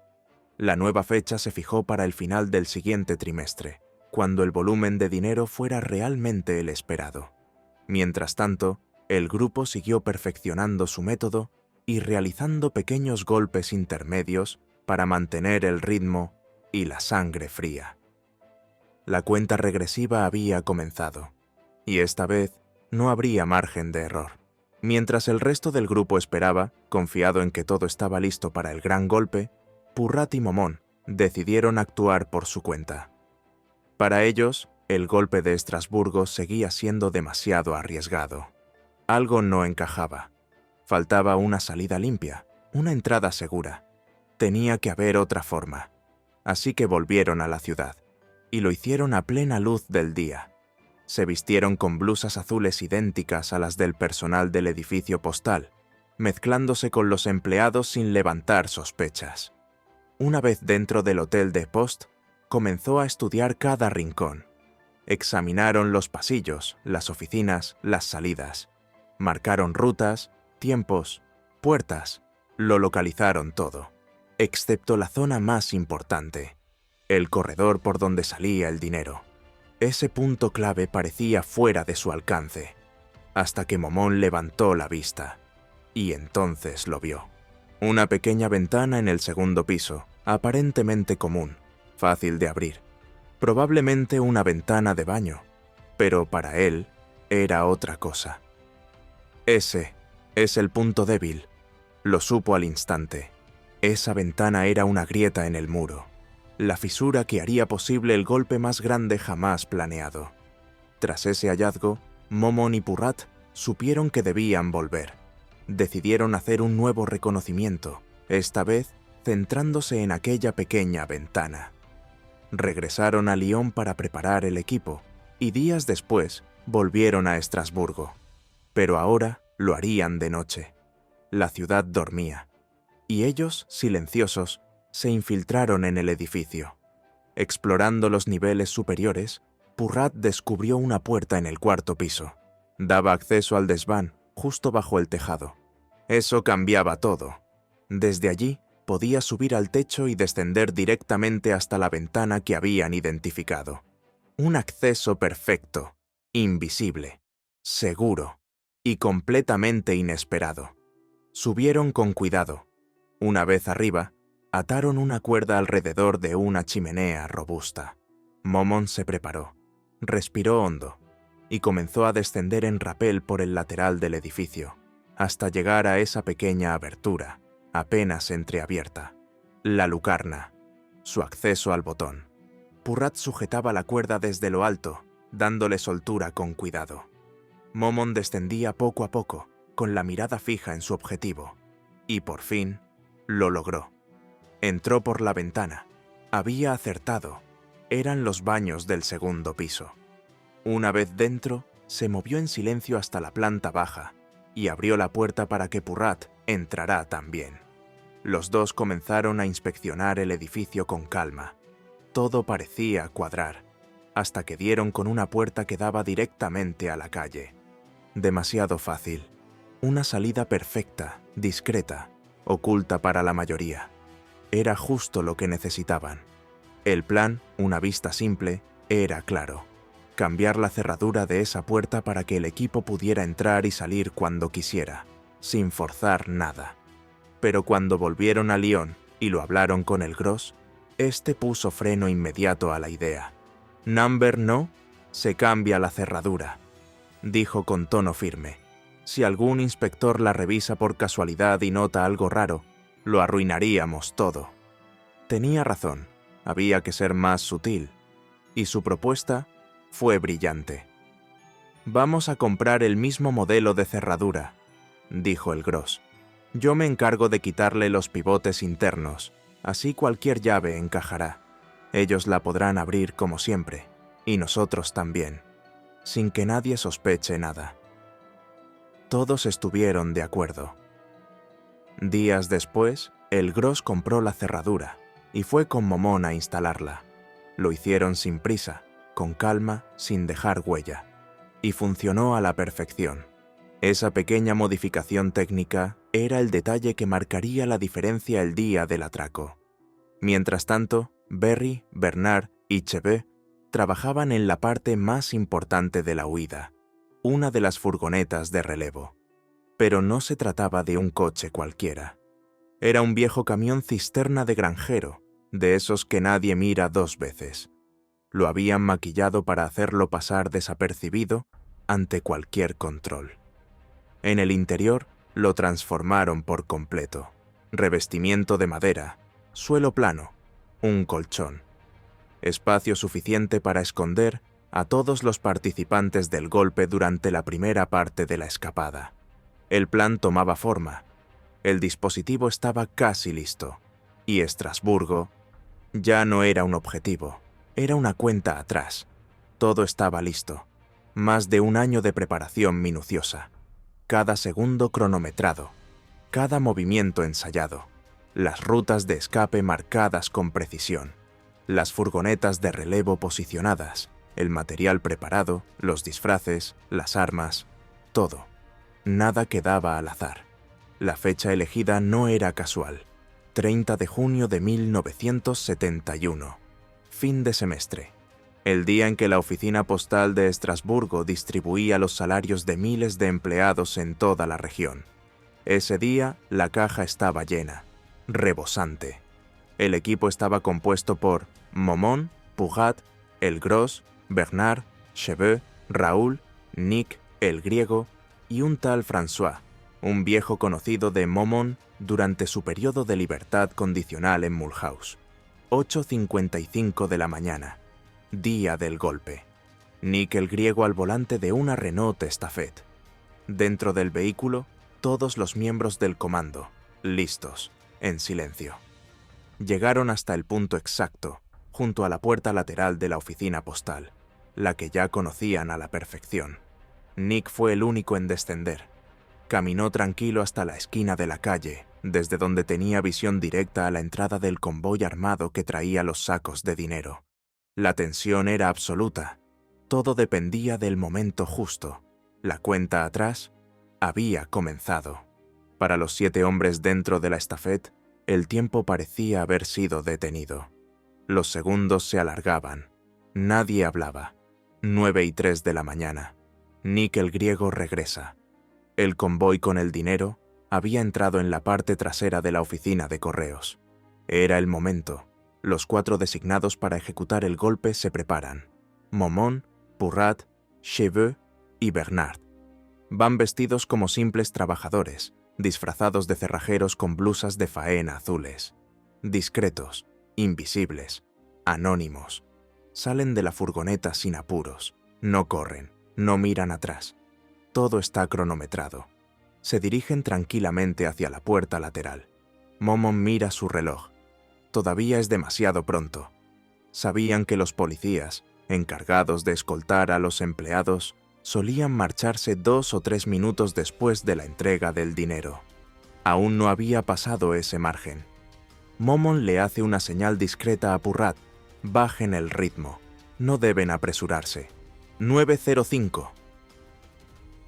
La nueva fecha se fijó para el final del siguiente trimestre, cuando el volumen de dinero fuera realmente el esperado. Mientras tanto, el grupo siguió perfeccionando su método y realizando pequeños golpes intermedios para mantener el ritmo y la sangre fría. La cuenta regresiva había comenzado, y esta vez no habría margen de error. Mientras el resto del grupo esperaba, confiado en que todo estaba listo para el gran golpe, Purrat y Momón decidieron actuar por su cuenta. Para ellos, el golpe de Estrasburgo seguía siendo demasiado arriesgado. Algo no encajaba. Faltaba una salida limpia, una entrada segura. Tenía que haber otra forma. Así que volvieron a la ciudad, y lo hicieron a plena luz del día. Se vistieron con blusas azules idénticas a las del personal del edificio postal, mezclándose con los empleados sin levantar sospechas. Una vez dentro del Hotel de Post, comenzó a estudiar cada rincón. Examinaron los pasillos, las oficinas, las salidas. Marcaron rutas, tiempos, puertas. Lo localizaron todo, excepto la zona más importante, el corredor por donde salía el dinero. Ese punto clave parecía fuera de su alcance, hasta que Momón levantó la vista, y entonces lo vio. Una pequeña ventana en el segundo piso, aparentemente común, fácil de abrir. Probablemente una ventana de baño, pero para él era otra cosa. Ese es el punto débil, lo supo al instante. Esa ventana era una grieta en el muro, la fisura que haría posible el golpe más grande jamás planeado. Tras ese hallazgo, Momón y Purrat supieron que debían volver. Decidieron hacer un nuevo reconocimiento, esta vez centrándose en aquella pequeña ventana. Regresaron a Lyon para preparar el equipo, y días después volvieron a Estrasburgo. Pero ahora lo harían de noche. La ciudad dormía, y ellos, silenciosos, se infiltraron en el edificio. Explorando los niveles superiores, Purrat descubrió una puerta en el cuarto piso. Daba acceso al desván, justo bajo el tejado. Eso cambiaba todo. Desde allí, podía subir al techo y descender directamente hasta la ventana que habían identificado. Un acceso perfecto, invisible, seguro y completamente inesperado. Subieron con cuidado. Una vez arriba, ataron una cuerda alrededor de una chimenea robusta. Momon se preparó, respiró hondo y comenzó a descender en rapel por el lateral del edificio, hasta llegar a esa pequeña abertura, apenas entreabierta. La lucarna, su acceso al botón. Purrat sujetaba la cuerda desde lo alto, dándole soltura con cuidado. Momon descendía poco a poco, con la mirada fija en su objetivo, y por fin lo logró. Entró por la ventana. Había acertado. Eran los baños del segundo piso. Una vez dentro, se movió en silencio hasta la planta baja y abrió la puerta para que Purrat entrara también. Los dos comenzaron a inspeccionar el edificio con calma. Todo parecía cuadrar, hasta que dieron con una puerta que daba directamente a la calle. Demasiado fácil. Una salida perfecta, discreta, oculta para la mayoría. Era justo lo que necesitaban. El plan, una vista simple, era claro. Cambiar la cerradura de esa puerta para que el equipo pudiera entrar y salir cuando quisiera, sin forzar nada. Pero cuando volvieron a Lyon y lo hablaron con el Gross, este puso freno inmediato a la idea. «Number no, se cambia la cerradura», dijo con tono firme. «Si algún inspector la revisa por casualidad y nota algo raro, lo arruinaríamos todo». Tenía razón, había que ser más sutil, y su propuesta fue brillante. «Vamos a comprar el mismo modelo de cerradura», dijo el Gross. «Yo me encargo de quitarle los pivotes internos, así cualquier llave encajará. Ellos la podrán abrir como siempre, y nosotros también, sin que nadie sospeche nada». Todos estuvieron de acuerdo. Días después, el Gross compró la cerradura y fue con Momon a instalarla. Lo hicieron sin prisa, con calma, sin dejar huella, y funcionó a la perfección. Esa pequeña modificación técnica era el detalle que marcaría la diferencia el día del atraco. Mientras tanto, Berry, Bernard y Cheveux trabajaban en la parte más importante de la huida, una de las furgonetas de relevo. Pero no se trataba de un coche cualquiera. Era un viejo camión cisterna de granjero, de esos que nadie mira dos veces. Lo habían maquillado para hacerlo pasar desapercibido ante cualquier control. En el interior lo transformaron por completo. Revestimiento de madera, suelo plano, un colchón. Espacio suficiente para esconder a todos los participantes del golpe durante la primera parte de la escapada. El plan tomaba forma. El dispositivo estaba casi listo. Y Estrasburgo ya no era un objetivo, era una cuenta atrás. Todo estaba listo. Más de un año de preparación minuciosa. Cada segundo cronometrado. Cada movimiento ensayado. Las rutas de escape marcadas con precisión. Las furgonetas de relevo posicionadas. El material preparado, los disfraces, las armas, todo. Nada quedaba al azar. La fecha elegida no era casual. 30 de junio de 1971. Fin de semestre. El día en que la oficina postal de Estrasburgo distribuía los salarios de miles de empleados en toda la región. Ese día la caja estaba llena, rebosante. El equipo estaba compuesto por Momon, Purrat, el Gross, Bernard, Cheveux, Raúl, Nick, el griego y un tal François, un viejo conocido de Momon durante su periodo de libertad condicional en Mulhouse. 8:55 de la mañana, día del golpe. Nick el griego al volante de una Renault Estafette. Dentro del vehículo, todos los miembros del comando, listos, en silencio. Llegaron hasta el punto exacto, junto a la puerta lateral de la oficina postal, la que ya conocían a la perfección. Nick fue el único en descender. Caminó tranquilo hasta la esquina de la calle, desde donde tenía visión directa a la entrada del convoy armado que traía los sacos de dinero. La tensión era absoluta. Todo dependía del momento justo. La cuenta atrás había comenzado. Para los 7 hombres dentro de la estafette, el tiempo parecía haber sido detenido. Los segundos se alargaban. Nadie hablaba. 9:03 de la mañana. Nick el griego regresa. El convoy con el dinero había entrado en la parte trasera de la oficina de correos. Era el momento. Los 4 designados para ejecutar el golpe se preparan. Momon, Purrat, Cheveux y Bernard. Van vestidos como simples trabajadores, disfrazados de cerrajeros con blusas de faena azules. Discretos, invisibles, anónimos. Salen de la furgoneta sin apuros. No corren, no miran atrás. Todo está cronometrado. Se dirigen tranquilamente hacia la puerta lateral. Momon mira su reloj. Todavía es demasiado pronto. Sabían que los policías, encargados de escoltar a los empleados, solían marcharse 2 o 3 minutos después de la entrega del dinero. Aún no había pasado ese margen. Momon le hace una señal discreta a Purrat. Bajen el ritmo. No deben apresurarse. 9:05.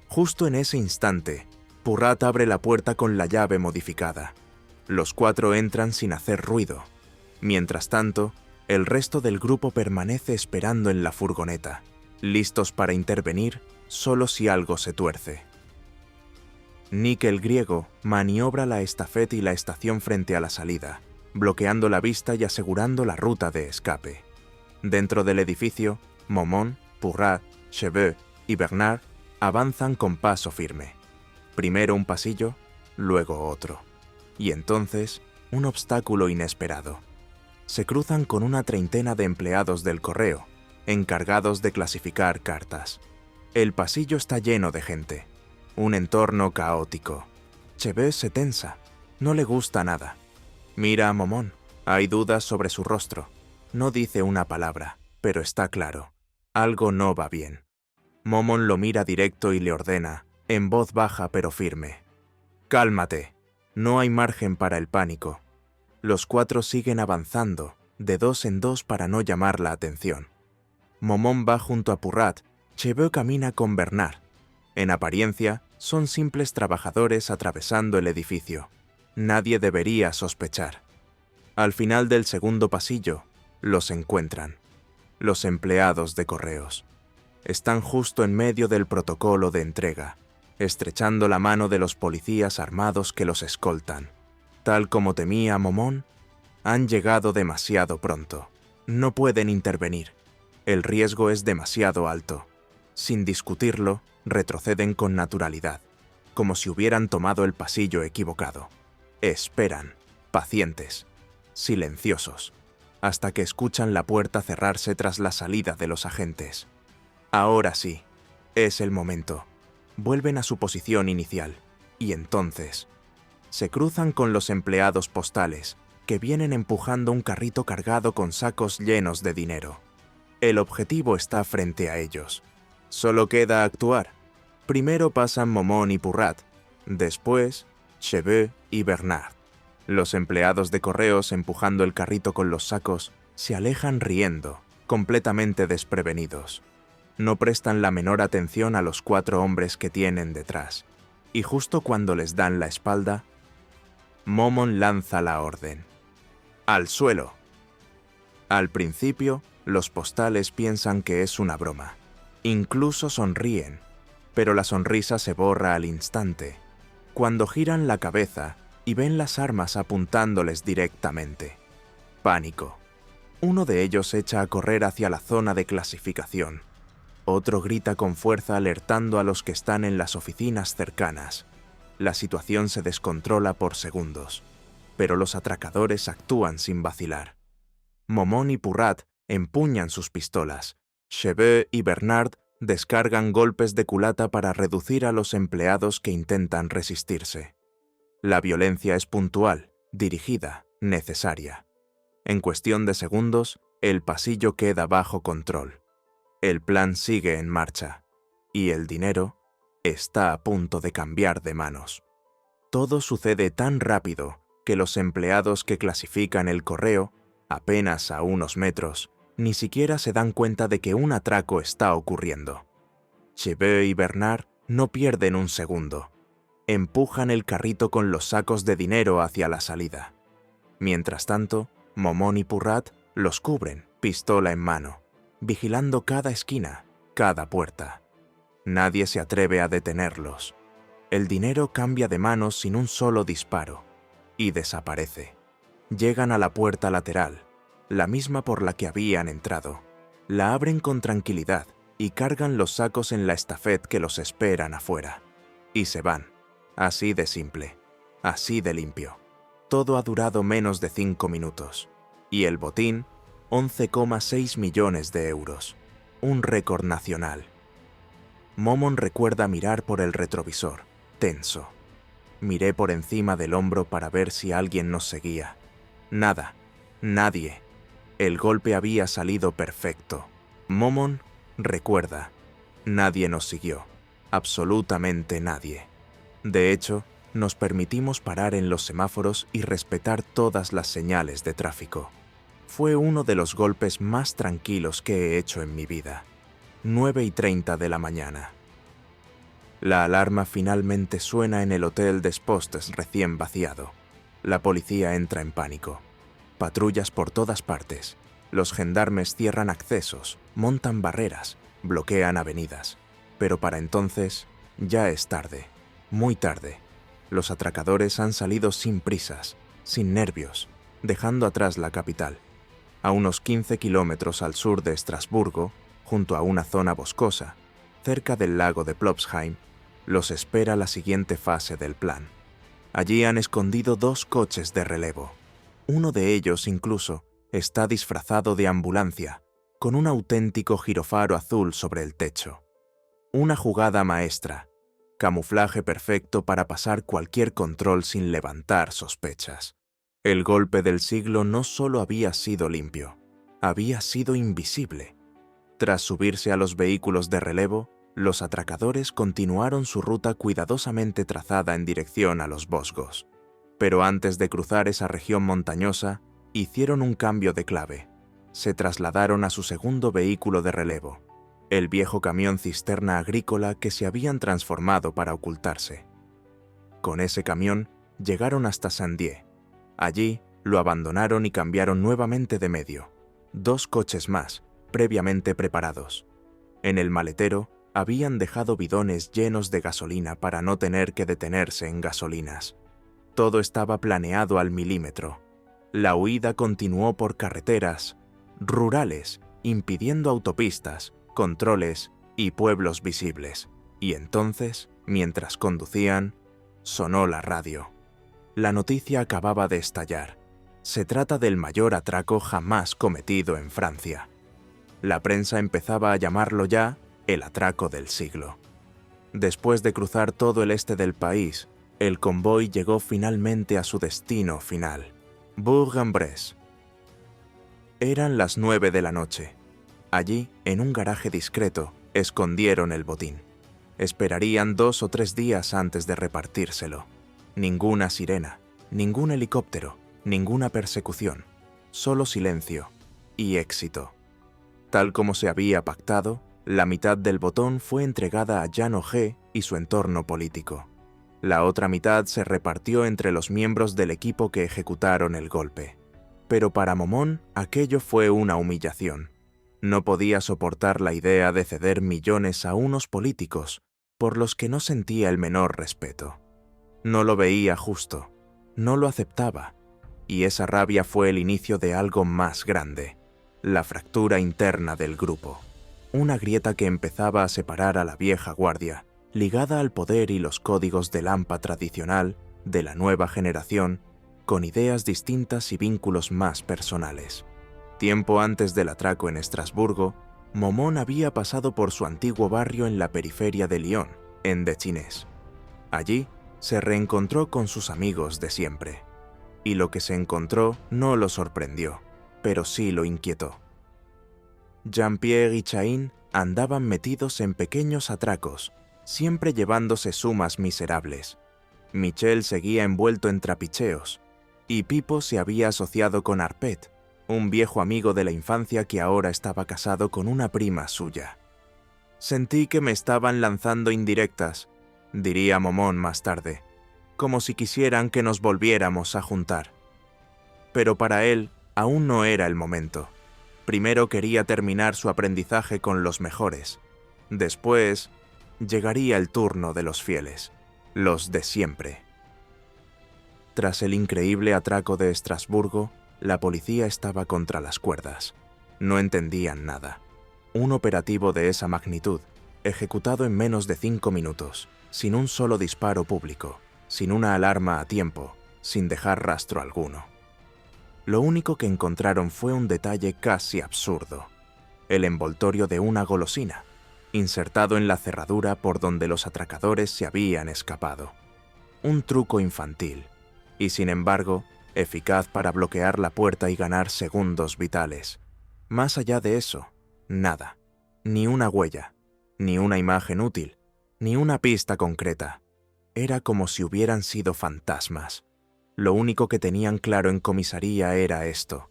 Justo en ese instante, Purrat abre la puerta con la llave modificada. Los 4 entran sin hacer ruido. Mientras tanto, el resto del grupo permanece esperando en la furgoneta, listos para intervenir solo si algo se tuerce. Nick el griego maniobra la estafeta y la estación frente a la salida, bloqueando la vista y asegurando la ruta de escape. Dentro del edificio, Momon, Purrat, Cheveux y Bernard avanzan con paso firme. Primero un pasillo, luego otro. Y entonces, un obstáculo inesperado. Se cruzan con una treintena de empleados del correo, encargados de clasificar cartas. El pasillo está lleno de gente. Un entorno caótico. Cheveux se tensa. No le gusta nada. Mira a Momon. Hay dudas sobre su rostro. No dice una palabra, pero está claro. Algo no va bien. Momon lo mira directo y le ordena, en voz baja pero firme. «Cálmate. No hay margen para el pánico». Los 4 siguen avanzando, de 2 en 2 para no llamar la atención. Momon va junto a Purrat. Cheveux camina con Bernard. En apariencia, son simples trabajadores atravesando el edificio. Nadie debería sospechar. Al final del segundo pasillo, los encuentran. Los empleados de correos. Están justo en medio del protocolo de entrega, estrechando la mano de los policías armados que los escoltan. Tal como temía Momon, han llegado demasiado pronto. No pueden intervenir. El riesgo es demasiado alto. Sin discutirlo, retroceden con naturalidad, como si hubieran tomado el pasillo equivocado. Esperan, pacientes, silenciosos, hasta que escuchan la puerta cerrarse tras la salida de los agentes. Ahora sí, es el momento. Vuelven a su posición inicial, y entonces se cruzan con los empleados postales, que vienen empujando un carrito cargado con sacos llenos de dinero. El objetivo está frente a ellos. Solo queda actuar. Primero pasan Momon y Purrat, después Cheveux y Bernard. Los empleados de correos empujando el carrito con los sacos se alejan riendo, completamente desprevenidos. No prestan la menor atención a los 4 hombres que tienen detrás, y justo cuando les dan la espalda, Momon lanza la orden. ¡Al suelo! Al principio, los postales piensan que es una broma. Incluso sonríen, pero la sonrisa se borra al instante, cuando giran la cabeza y ven las armas apuntándoles directamente. Pánico. Uno de ellos echa a correr hacia la zona de clasificación. Otro grita con fuerza alertando a los que están en las oficinas cercanas. La situación se descontrola por segundos, pero los atracadores actúan sin vacilar. Momon y Purrat empuñan sus pistolas. Cheveux y Bernard descargan golpes de culata para reducir a los empleados que intentan resistirse. La violencia es puntual, dirigida, necesaria. En cuestión de segundos, el pasillo queda bajo control. El plan sigue en marcha, y el dinero está a punto de cambiar de manos. Todo sucede tan rápido que los empleados que clasifican el correo, apenas a unos metros, ni siquiera se dan cuenta de que un atraco está ocurriendo. Cheveux y Bernard no pierden un segundo. Empujan el carrito con los sacos de dinero hacia la salida. Mientras tanto, Momon y Purrat los cubren, pistola en mano, vigilando cada esquina, cada puerta. Nadie se atreve a detenerlos. El dinero cambia de manos sin un solo disparo y desaparece. Llegan a la puerta lateral, la misma por la que habían entrado. La abren con tranquilidad y cargan los sacos en la estafet que los esperan afuera. Y se van. Así de simple, así de limpio. Todo ha durado menos de 5 minutos. Y el botín, 11,6 millones de euros. Un récord nacional. Momon recuerda mirar por el retrovisor, tenso. Miré por encima del hombro para ver si alguien nos seguía. Nada, nadie. El golpe había salido perfecto. Momon recuerda, nadie nos siguió, absolutamente nadie. De hecho, nos permitimos parar en los semáforos y respetar todas las señales de tráfico. Fue uno de los golpes más tranquilos que he hecho en mi vida. 9:30 de la mañana. La alarma finalmente suena en el Hotel des Postes recién vaciado. La policía entra en pánico. Patrullas por todas partes. Los gendarmes cierran accesos, montan barreras, bloquean avenidas. Pero para entonces, ya es tarde, muy tarde. Los atracadores han salido sin prisas, sin nervios, dejando atrás la capital. A unos 15 kilómetros al sur de Estrasburgo, junto a una zona boscosa, cerca del lago de Plopsheim, los espera la siguiente fase del plan. Allí han escondido 2 coches de relevo. Uno de ellos, incluso, está disfrazado de ambulancia, con un auténtico girofaro azul sobre el techo. Una jugada maestra, camuflaje perfecto para pasar cualquier control sin levantar sospechas. El golpe del siglo no solo había sido limpio, había sido invisible. Tras subirse a los vehículos de relevo, los atracadores continuaron su ruta cuidadosamente trazada en dirección a los Vosgos. Pero antes de cruzar esa región montañosa, hicieron un cambio de clave. Se trasladaron a su segundo vehículo de relevo, el viejo camión cisterna agrícola que se habían transformado para ocultarse. Con ese camión llegaron hasta Saint-Dié. Allí lo abandonaron y cambiaron nuevamente de medio. 2 coches más, previamente preparados. En el maletero habían dejado bidones llenos de gasolina para no tener que detenerse en gasolinas. Todo estaba planeado al milímetro. La huida continuó por carreteras rurales, impidiendo autopistas, controles y pueblos visibles. Y entonces, mientras conducían, sonó la radio. La noticia acababa de estallar. Se trata del mayor atraco jamás cometido en Francia. La prensa empezaba a llamarlo ya el atraco del siglo. Después de cruzar todo el este del país, el convoy llegó finalmente a su destino final, Bourg-en-Bresse. Eran las 9 de la noche. Allí, en un garaje discreto, escondieron el botín. Esperarían 2 o 3 días antes de repartírselo. Ninguna sirena, ningún helicóptero, ninguna persecución, solo silencio y éxito. Tal como se había pactado, la mitad del botón fue entregada a Jean Auger y su entorno político. La otra mitad se repartió entre los miembros del equipo que ejecutaron el golpe. Pero para Momon aquello fue una humillación. No podía soportar la idea de ceder millones a unos políticos por los que no sentía el menor respeto. No lo veía justo, no lo aceptaba, y esa rabia fue el inicio de algo más grande, la fractura interna del grupo. Una grieta que empezaba a separar a la vieja guardia, ligada al poder y los códigos del AMPA tradicional, de la nueva generación, con ideas distintas y vínculos más personales. Tiempo antes del atraco en Estrasburgo, Momon había pasado por su antiguo barrio en la periferia de Lyon, en Dechinés. Allí se reencontró con sus amigos de siempre. Y lo que se encontró no lo sorprendió, pero sí lo inquietó. Jean-Pierre y Chain andaban metidos en pequeños atracos, siempre llevándose sumas miserables. Michel seguía envuelto en trapicheos, y Pipo se había asociado con Arpet, un viejo amigo de la infancia que ahora estaba casado con una prima suya. Sentí que me estaban lanzando indirectas, diría Momon más tarde, como si quisieran que nos volviéramos a juntar. Pero para él aún no era el momento. Primero quería terminar su aprendizaje con los mejores. Después llegaría el turno de los fieles. los de siempre. Tras el increíble atraco de Estrasburgo, la policía estaba contra las cuerdas. No entendían nada. Un operativo de esa magnitud, ejecutado en menos de 5 minutos, sin un solo disparo público, sin una alarma a tiempo, sin dejar rastro alguno. Lo único que encontraron fue un detalle casi absurdo: el envoltorio de una golosina, insertado en la cerradura por donde los atracadores se habían escapado. Un truco infantil, y sin embargo, eficaz para bloquear la puerta y ganar segundos vitales. Más allá de eso, nada. Ni una huella, ni una imagen útil, ni una pista concreta. Era como si hubieran sido fantasmas. Lo único que tenían claro en comisaría era esto: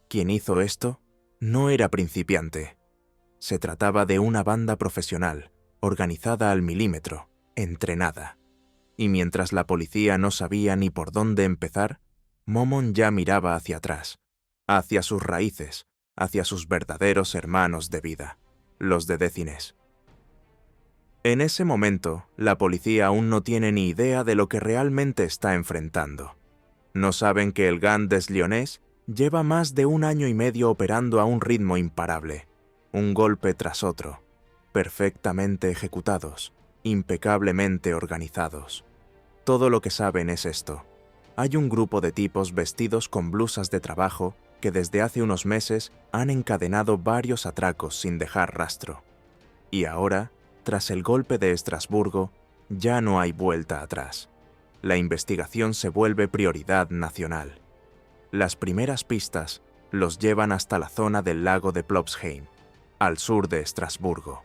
quien hizo esto no era principiante. Se trataba de una banda profesional, organizada al milímetro, entrenada. Y mientras la policía no sabía ni por dónde empezar, Momon ya miraba hacia atrás, hacia sus raíces, hacia sus verdaderos hermanos de vida, los de Décines. En ese momento, la policía aún no tiene ni idea de lo que realmente está enfrentando. No saben que el GAN des Lyonnais lleva más de 1 año y medio operando a un ritmo imparable, un golpe tras otro, perfectamente ejecutados, impecablemente organizados. Todo lo que saben es esto: hay un grupo de tipos vestidos con blusas de trabajo que desde hace unos meses han encadenado varios atracos sin dejar rastro. Y ahora, tras el golpe de Estrasburgo, ya no hay vuelta atrás. La investigación se vuelve prioridad nacional. Las primeras pistas los llevan hasta la zona del lago de Plopsheim, al sur de Estrasburgo.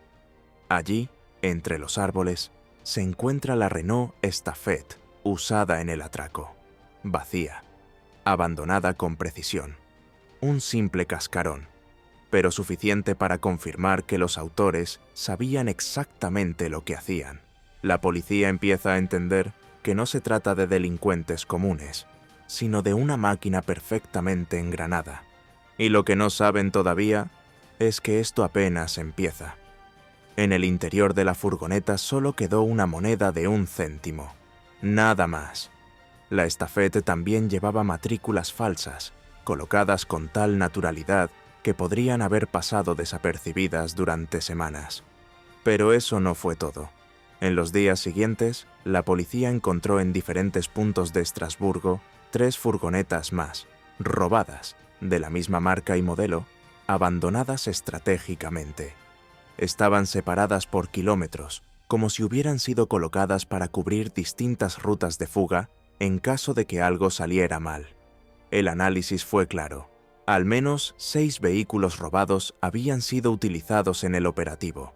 Allí, entre los árboles, se encuentra la Renault Estafette usada en el atraco, vacía, abandonada con precisión. Un simple cascarón, pero suficiente para confirmar que los autores sabían exactamente lo que hacían. La policía empieza a entender que no se trata de delincuentes comunes, sino de una máquina perfectamente engranada. Y lo que no saben todavía es que esto apenas empieza. En el interior de la furgoneta solo quedó una moneda de 1 céntimo. Nada más. La Estafette también llevaba matrículas falsas, colocadas con tal naturalidad que podrían haber pasado desapercibidas durante semanas. Pero eso no fue todo. En los días siguientes, la policía encontró en diferentes puntos de Estrasburgo 3 furgonetas más, robadas, de la misma marca y modelo, abandonadas estratégicamente. Estaban separadas por kilómetros, como si hubieran sido colocadas para cubrir distintas rutas de fuga en caso de que algo saliera mal. El análisis fue claro: al menos 6 vehículos robados habían sido utilizados en el operativo.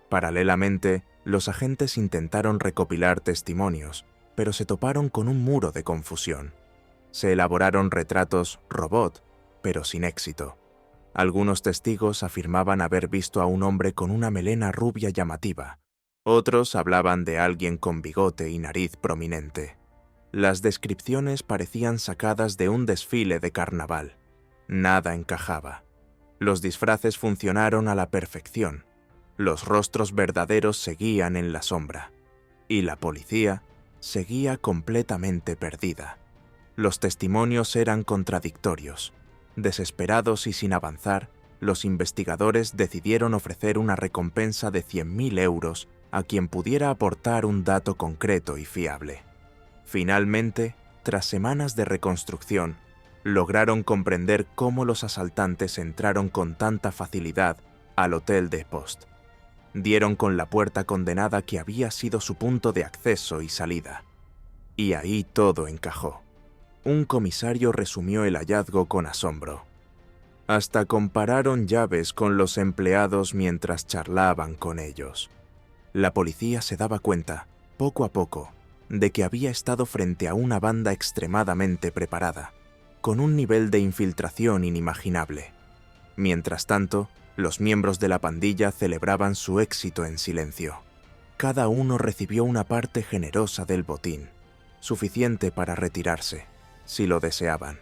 Paralelamente, los agentes intentaron recopilar testimonios, pero se toparon con un muro de confusión. Se elaboraron retratos robot, pero sin éxito. Algunos testigos afirmaban haber visto a un hombre con una melena rubia llamativa. Otros hablaban de alguien con bigote y nariz prominente. Las descripciones parecían sacadas de un desfile de carnaval. Nada encajaba. Los disfraces funcionaron a la perfección. Los rostros verdaderos seguían en la sombra. Y la policía seguía completamente perdida. Los testimonios eran contradictorios. Desesperados y sin avanzar, los investigadores decidieron ofrecer una recompensa de 100.000 euros a quien pudiera aportar un dato concreto y fiable. Finalmente, tras semanas de reconstrucción, lograron comprender cómo los asaltantes entraron con tanta facilidad al Hotel de Post. Dieron con la puerta condenada que había sido su punto de acceso y salida. Y ahí todo encajó. Un comisario resumió el hallazgo con asombro. Hasta compararon llaves con los empleados mientras charlaban con ellos. La policía se daba cuenta, poco a poco, de que había estado frente a una banda extremadamente preparada, con un nivel de infiltración inimaginable. Mientras tanto, los miembros de la pandilla celebraban su éxito en silencio. Cada uno recibió una parte generosa del botín, suficiente para retirarse, si lo deseaban.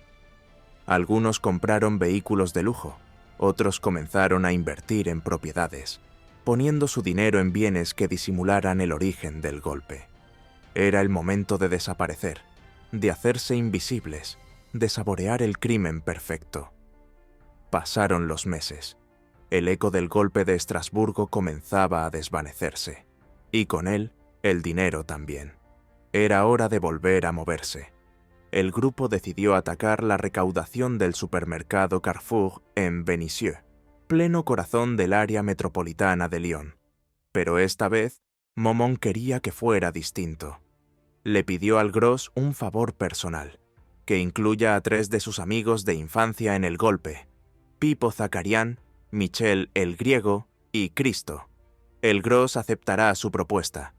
Algunos compraron vehículos de lujo, otros comenzaron a invertir en propiedades, poniendo su dinero en bienes que disimularan el origen del golpe. Era el momento de desaparecer, de hacerse invisibles, de saborear el crimen perfecto. Pasaron los meses. El eco del golpe de Estrasburgo comenzaba a desvanecerse, y con él, el dinero también. Era hora de volver a moverse. El grupo decidió atacar la recaudación del supermercado Carrefour en Vénissieux, pleno corazón del área metropolitana de Lyon. Pero esta vez, Momon quería que fuera distinto. Le pidió al Gros un favor personal, que incluya a 3 de sus amigos de infancia en el golpe: Pipo Zakarian, Michel el Griego y Cristo. El Gros aceptará su propuesta.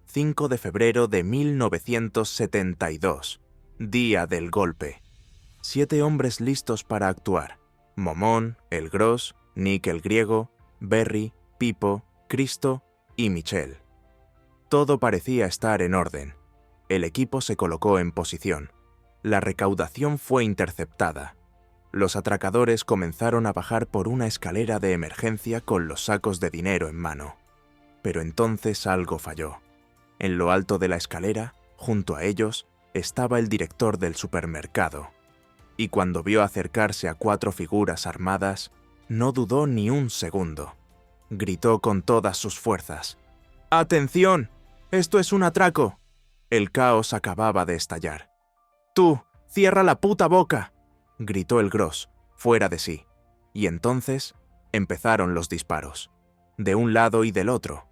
5 de febrero de 1972, día del golpe. 7 hombres listos para actuar: Momon, el Gros, Nick el Griego, Berry, Pipo, Cristo y Michel. Todo parecía estar en orden. El equipo se colocó en posición. La recaudación fue interceptada. Los atracadores comenzaron a bajar por una escalera de emergencia con los sacos de dinero en mano. Pero entonces algo falló. En lo alto de la escalera, junto a ellos, estaba el director del supermercado. Y cuando vio acercarse a 4 figuras armadas, no dudó ni un segundo. Gritó con todas sus fuerzas: ¡Atención! ¡Esto es un atraco! El caos acababa de estallar. ¡Tú, cierra la puta boca!, gritó el Gros, fuera de sí. Y entonces empezaron los disparos, de un lado y del otro.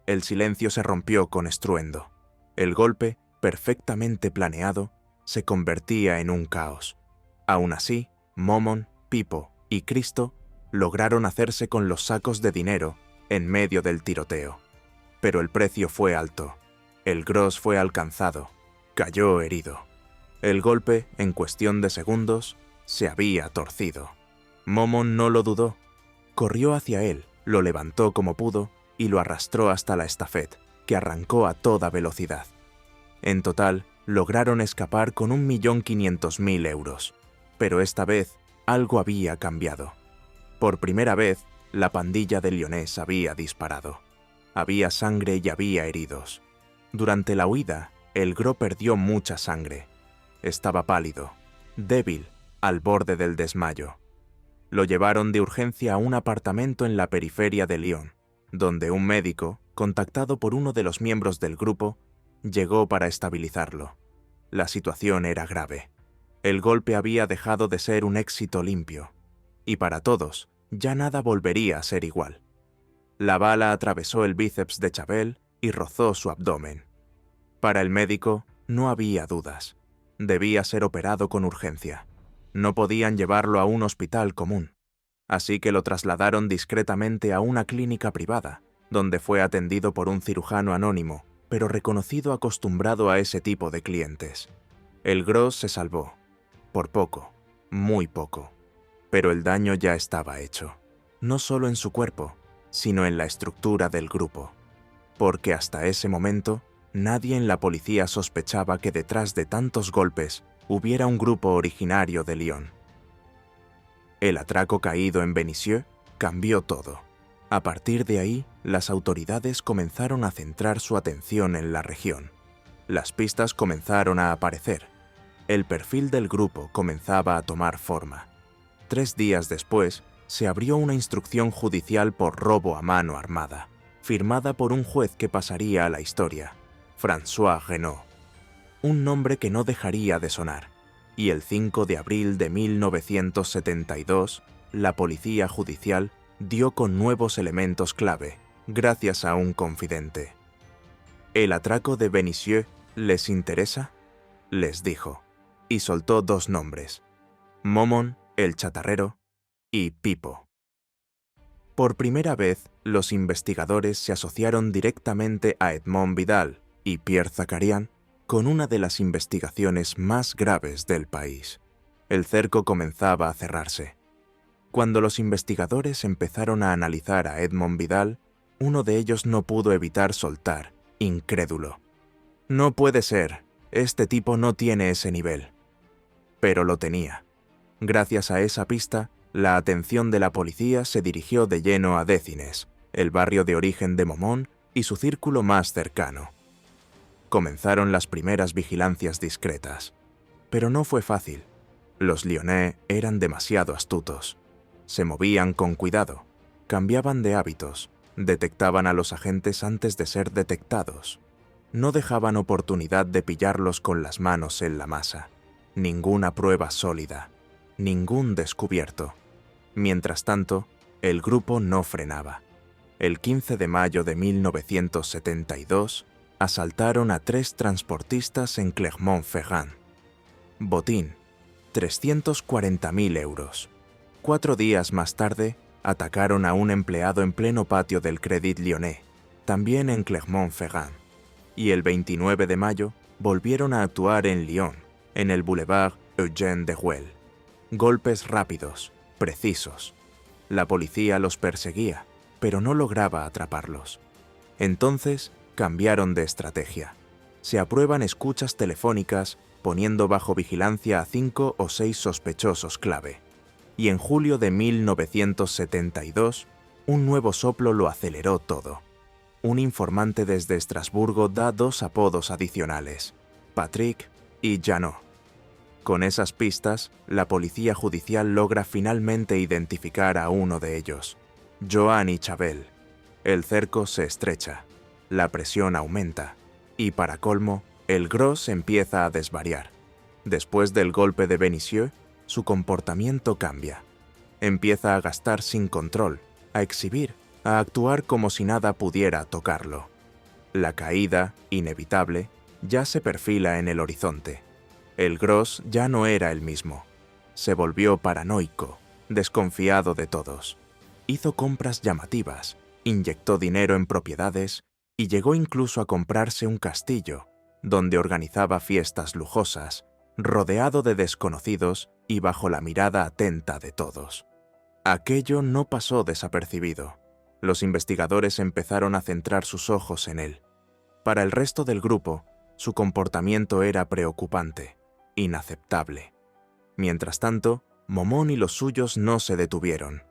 El silencio se rompió con estruendo. El golpe, perfectamente planeado, se convertía en un caos. Aún así, Momon, Pipo y Cristo lograron hacerse con los sacos de dinero en medio del tiroteo. Pero el precio fue alto. El Gros fue alcanzado. Cayó herido. El golpe, en cuestión de segundos, se había torcido. Momon no lo dudó. Corrió hacia él, lo levantó como pudo y lo arrastró hasta la estafette, que arrancó a toda velocidad. En total, lograron escapar con 1.500.000 euros. Pero esta vez, algo había cambiado. Por primera vez, la pandilla de Lyonés había disparado. Había sangre y había heridos. Durante la huida, el Gros perdió mucha sangre. Estaba pálido, débil, al borde del desmayo. Lo llevaron de urgencia a un apartamento en la periferia de Lyon, donde un médico, contactado por uno de los miembros del grupo, llegó para estabilizarlo. La situación era grave. El golpe había dejado de ser un éxito limpio, y para todos, ya nada volvería a ser igual. La bala atravesó el bíceps de Chabel y rozó su abdomen. Para el médico, no había dudas. Debía ser operado con urgencia. No podían llevarlo a un hospital común. Así que lo trasladaron discretamente a una clínica privada, donde fue atendido por un cirujano anónimo, pero reconocido acostumbrado a ese tipo de clientes. El Gros se salvó. Por poco, muy poco. Pero el daño ya estaba hecho. No solo en su cuerpo, sino en la estructura del grupo. Porque hasta ese momento, nadie en la policía sospechaba que detrás de tantos golpes hubiera un grupo originario de Lyon. El atraco caído en Vénissieux cambió todo. A partir de ahí, las autoridades comenzaron a centrar su atención en la región. Las pistas comenzaron a aparecer. El perfil del grupo comenzaba a tomar forma. 3 días después, se abrió una instrucción judicial por robo a mano armada, firmada por un juez que pasaría a la historia, François Renaud. Un nombre que no dejaría de sonar. Y el 5 de abril de 1972, la policía judicial dio con nuevos elementos clave, gracias a un confidente. ¿El atraco de Vénissieux les interesa?, les dijo, y soltó 2 nombres: Momon, el chatarrero, y Pipo. Por primera vez, los investigadores se asociaron directamente a Edmond Vidal y Pierre Zakarian con una de las investigaciones más graves del país. El cerco comenzaba a cerrarse. Cuando los investigadores empezaron a analizar a Edmond Vidal, uno de ellos no pudo evitar soltar, incrédulo: «No puede ser, este tipo no tiene ese nivel». Pero lo tenía. Gracias a esa pista, la atención de la policía se dirigió de lleno a Décines, el barrio de origen de Momon y su círculo más cercano. Comenzaron las primeras vigilancias discretas. Pero no fue fácil. Los Lyonnais eran demasiado astutos. Se movían con cuidado, cambiaban de hábitos, detectaban a los agentes antes de ser detectados. No dejaban oportunidad de pillarlos con las manos en la masa. Ninguna prueba sólida, ningún descubierto. Mientras tanto, el grupo no frenaba. El 15 de mayo de 1972, asaltaron a 3 transportistas en Clermont-Ferrand. Botín, 340.000 euros. 4 días más tarde, atacaron a un empleado en pleno patio del Crédit Lyonnais, también en Clermont-Ferrand. Y el 29 de mayo, volvieron a actuar en Lyon, en el Boulevard Eugène Deruel. Golpes rápidos, precisos. La policía los perseguía, pero no lograba atraparlos. Entonces, cambiaron de estrategia. Se aprueban escuchas telefónicas, poniendo bajo vigilancia a 5 o 6 sospechosos clave. Y en julio de 1972, un nuevo soplo lo aceleró todo. Un informante desde Estrasburgo da 2 apodos adicionales, Patrick y Janot. Con esas pistas, la policía judicial logra finalmente identificar a uno de ellos, Joan y Chabel. El cerco se estrecha, la presión aumenta, y para colmo, el Gros empieza a desvariar. Después del golpe de Benisieux, su comportamiento cambia. Empieza a gastar sin control, a exhibir, a actuar como si nada pudiera tocarlo. La caída, inevitable, ya se perfila en el horizonte. El Gros ya no era el mismo. Se volvió paranoico, desconfiado de todos. Hizo compras llamativas, inyectó dinero en propiedades y llegó incluso a comprarse un castillo, donde organizaba fiestas lujosas, rodeado de desconocidos y bajo la mirada atenta de todos. Aquello no pasó desapercibido. Los investigadores empezaron a centrar sus ojos en él. Para el resto del grupo, su comportamiento era preocupante, inaceptable. Mientras tanto, Momón y los suyos no se detuvieron.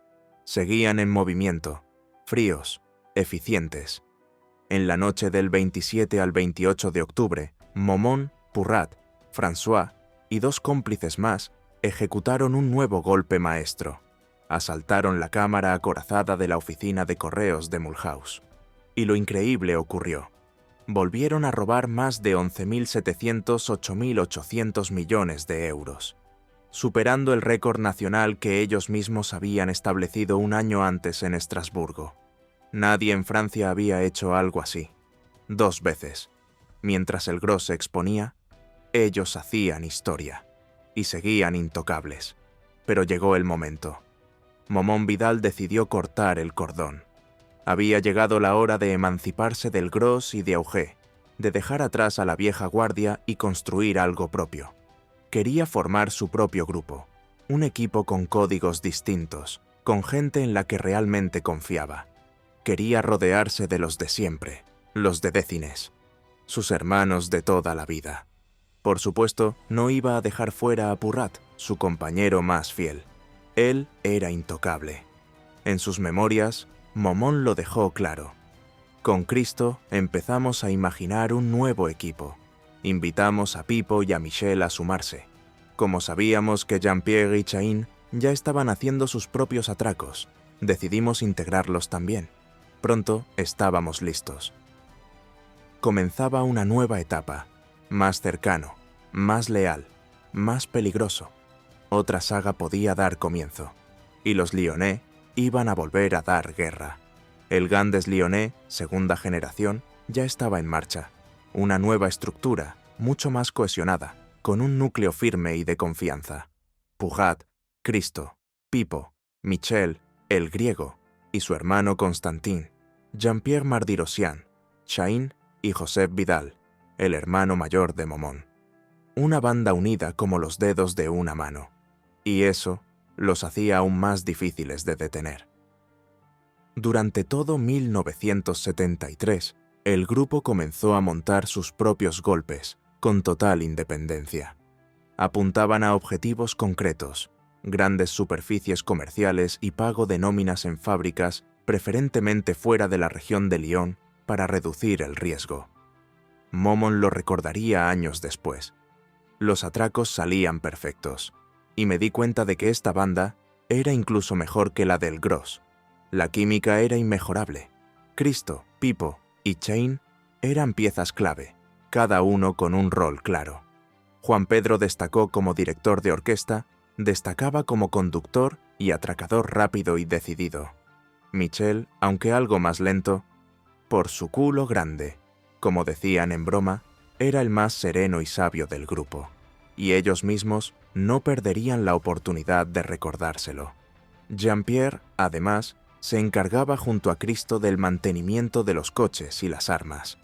Seguían en movimiento, fríos, eficientes. En la noche del 27 al 28 de octubre, Momón, Purrat, François y 2 cómplices más ejecutaron un nuevo golpe maestro. Asaltaron la cámara acorazada de la oficina de correos de Mulhouse. Y lo increíble ocurrió. Volvieron a robar más de 11.708.800 millones de euros, superando el récord nacional que ellos mismos habían establecido un año antes en Estrasburgo. Nadie en Francia había hecho algo así. 2 veces. Mientras el Gros se exponía, ellos hacían historia y seguían intocables. Pero llegó el momento. Momón Vidal decidió cortar el cordón. Había llegado la hora de emanciparse del Gros y de Auger, de dejar atrás a la vieja guardia y construir algo propio. Quería formar su propio grupo, un equipo con códigos distintos, con gente en la que realmente confiaba. Quería rodearse de los de siempre, los de Décines, sus hermanos de toda la vida. Por supuesto, no iba a dejar fuera a Purrat, su compañero más fiel. Él era intocable. En sus memorias, Momón lo dejó claro. Con Cristo empezamos a imaginar un nuevo equipo. Invitamos a Pipo y a Michel a sumarse. Como sabíamos que Jean-Pierre y Chain ya estaban haciendo sus propios atracos, decidimos integrarlos también. Pronto estábamos listos. Comenzaba una nueva etapa, más cercano, más leal, más peligroso. Otra saga podía dar comienzo, y los Lyonnais iban a volver a dar guerra. El Gandes Lyonnais, segunda generación, ya estaba en marcha. Una nueva estructura, mucho más cohesionada, con un núcleo firme y de confianza. Purrat, Cristo, Pipo, Michel, el griego, y su hermano Constantin, Jean-Pierre Mardirosian, Chain y Joseph Vidal, el hermano mayor de Momón. Una banda unida como los dedos de una mano. Y eso los hacía aún más difíciles de detener. Durante todo 1973, el grupo comenzó a montar sus propios golpes, con total independencia. Apuntaban a objetivos concretos, grandes superficies comerciales y pago de nóminas en fábricas, preferentemente fuera de la región de Lyon, para reducir el riesgo. Momon lo recordaría años después. Los atracos salían perfectos, y me di cuenta de que esta banda era incluso mejor que la del Gross. La química era inmejorable. Cristo, Pipo y Chain eran piezas clave, cada uno con un rol claro. Juan Pedro destacó como director de orquesta, destacaba como conductor y atracador rápido y decidido. Michel, aunque algo más lento, por su culo grande, como decían en broma, era el más sereno y sabio del grupo, y ellos mismos no perderían la oportunidad de recordárselo. Jean-Pierre, además, se encargaba junto a Cristo del mantenimiento de los coches y las armas.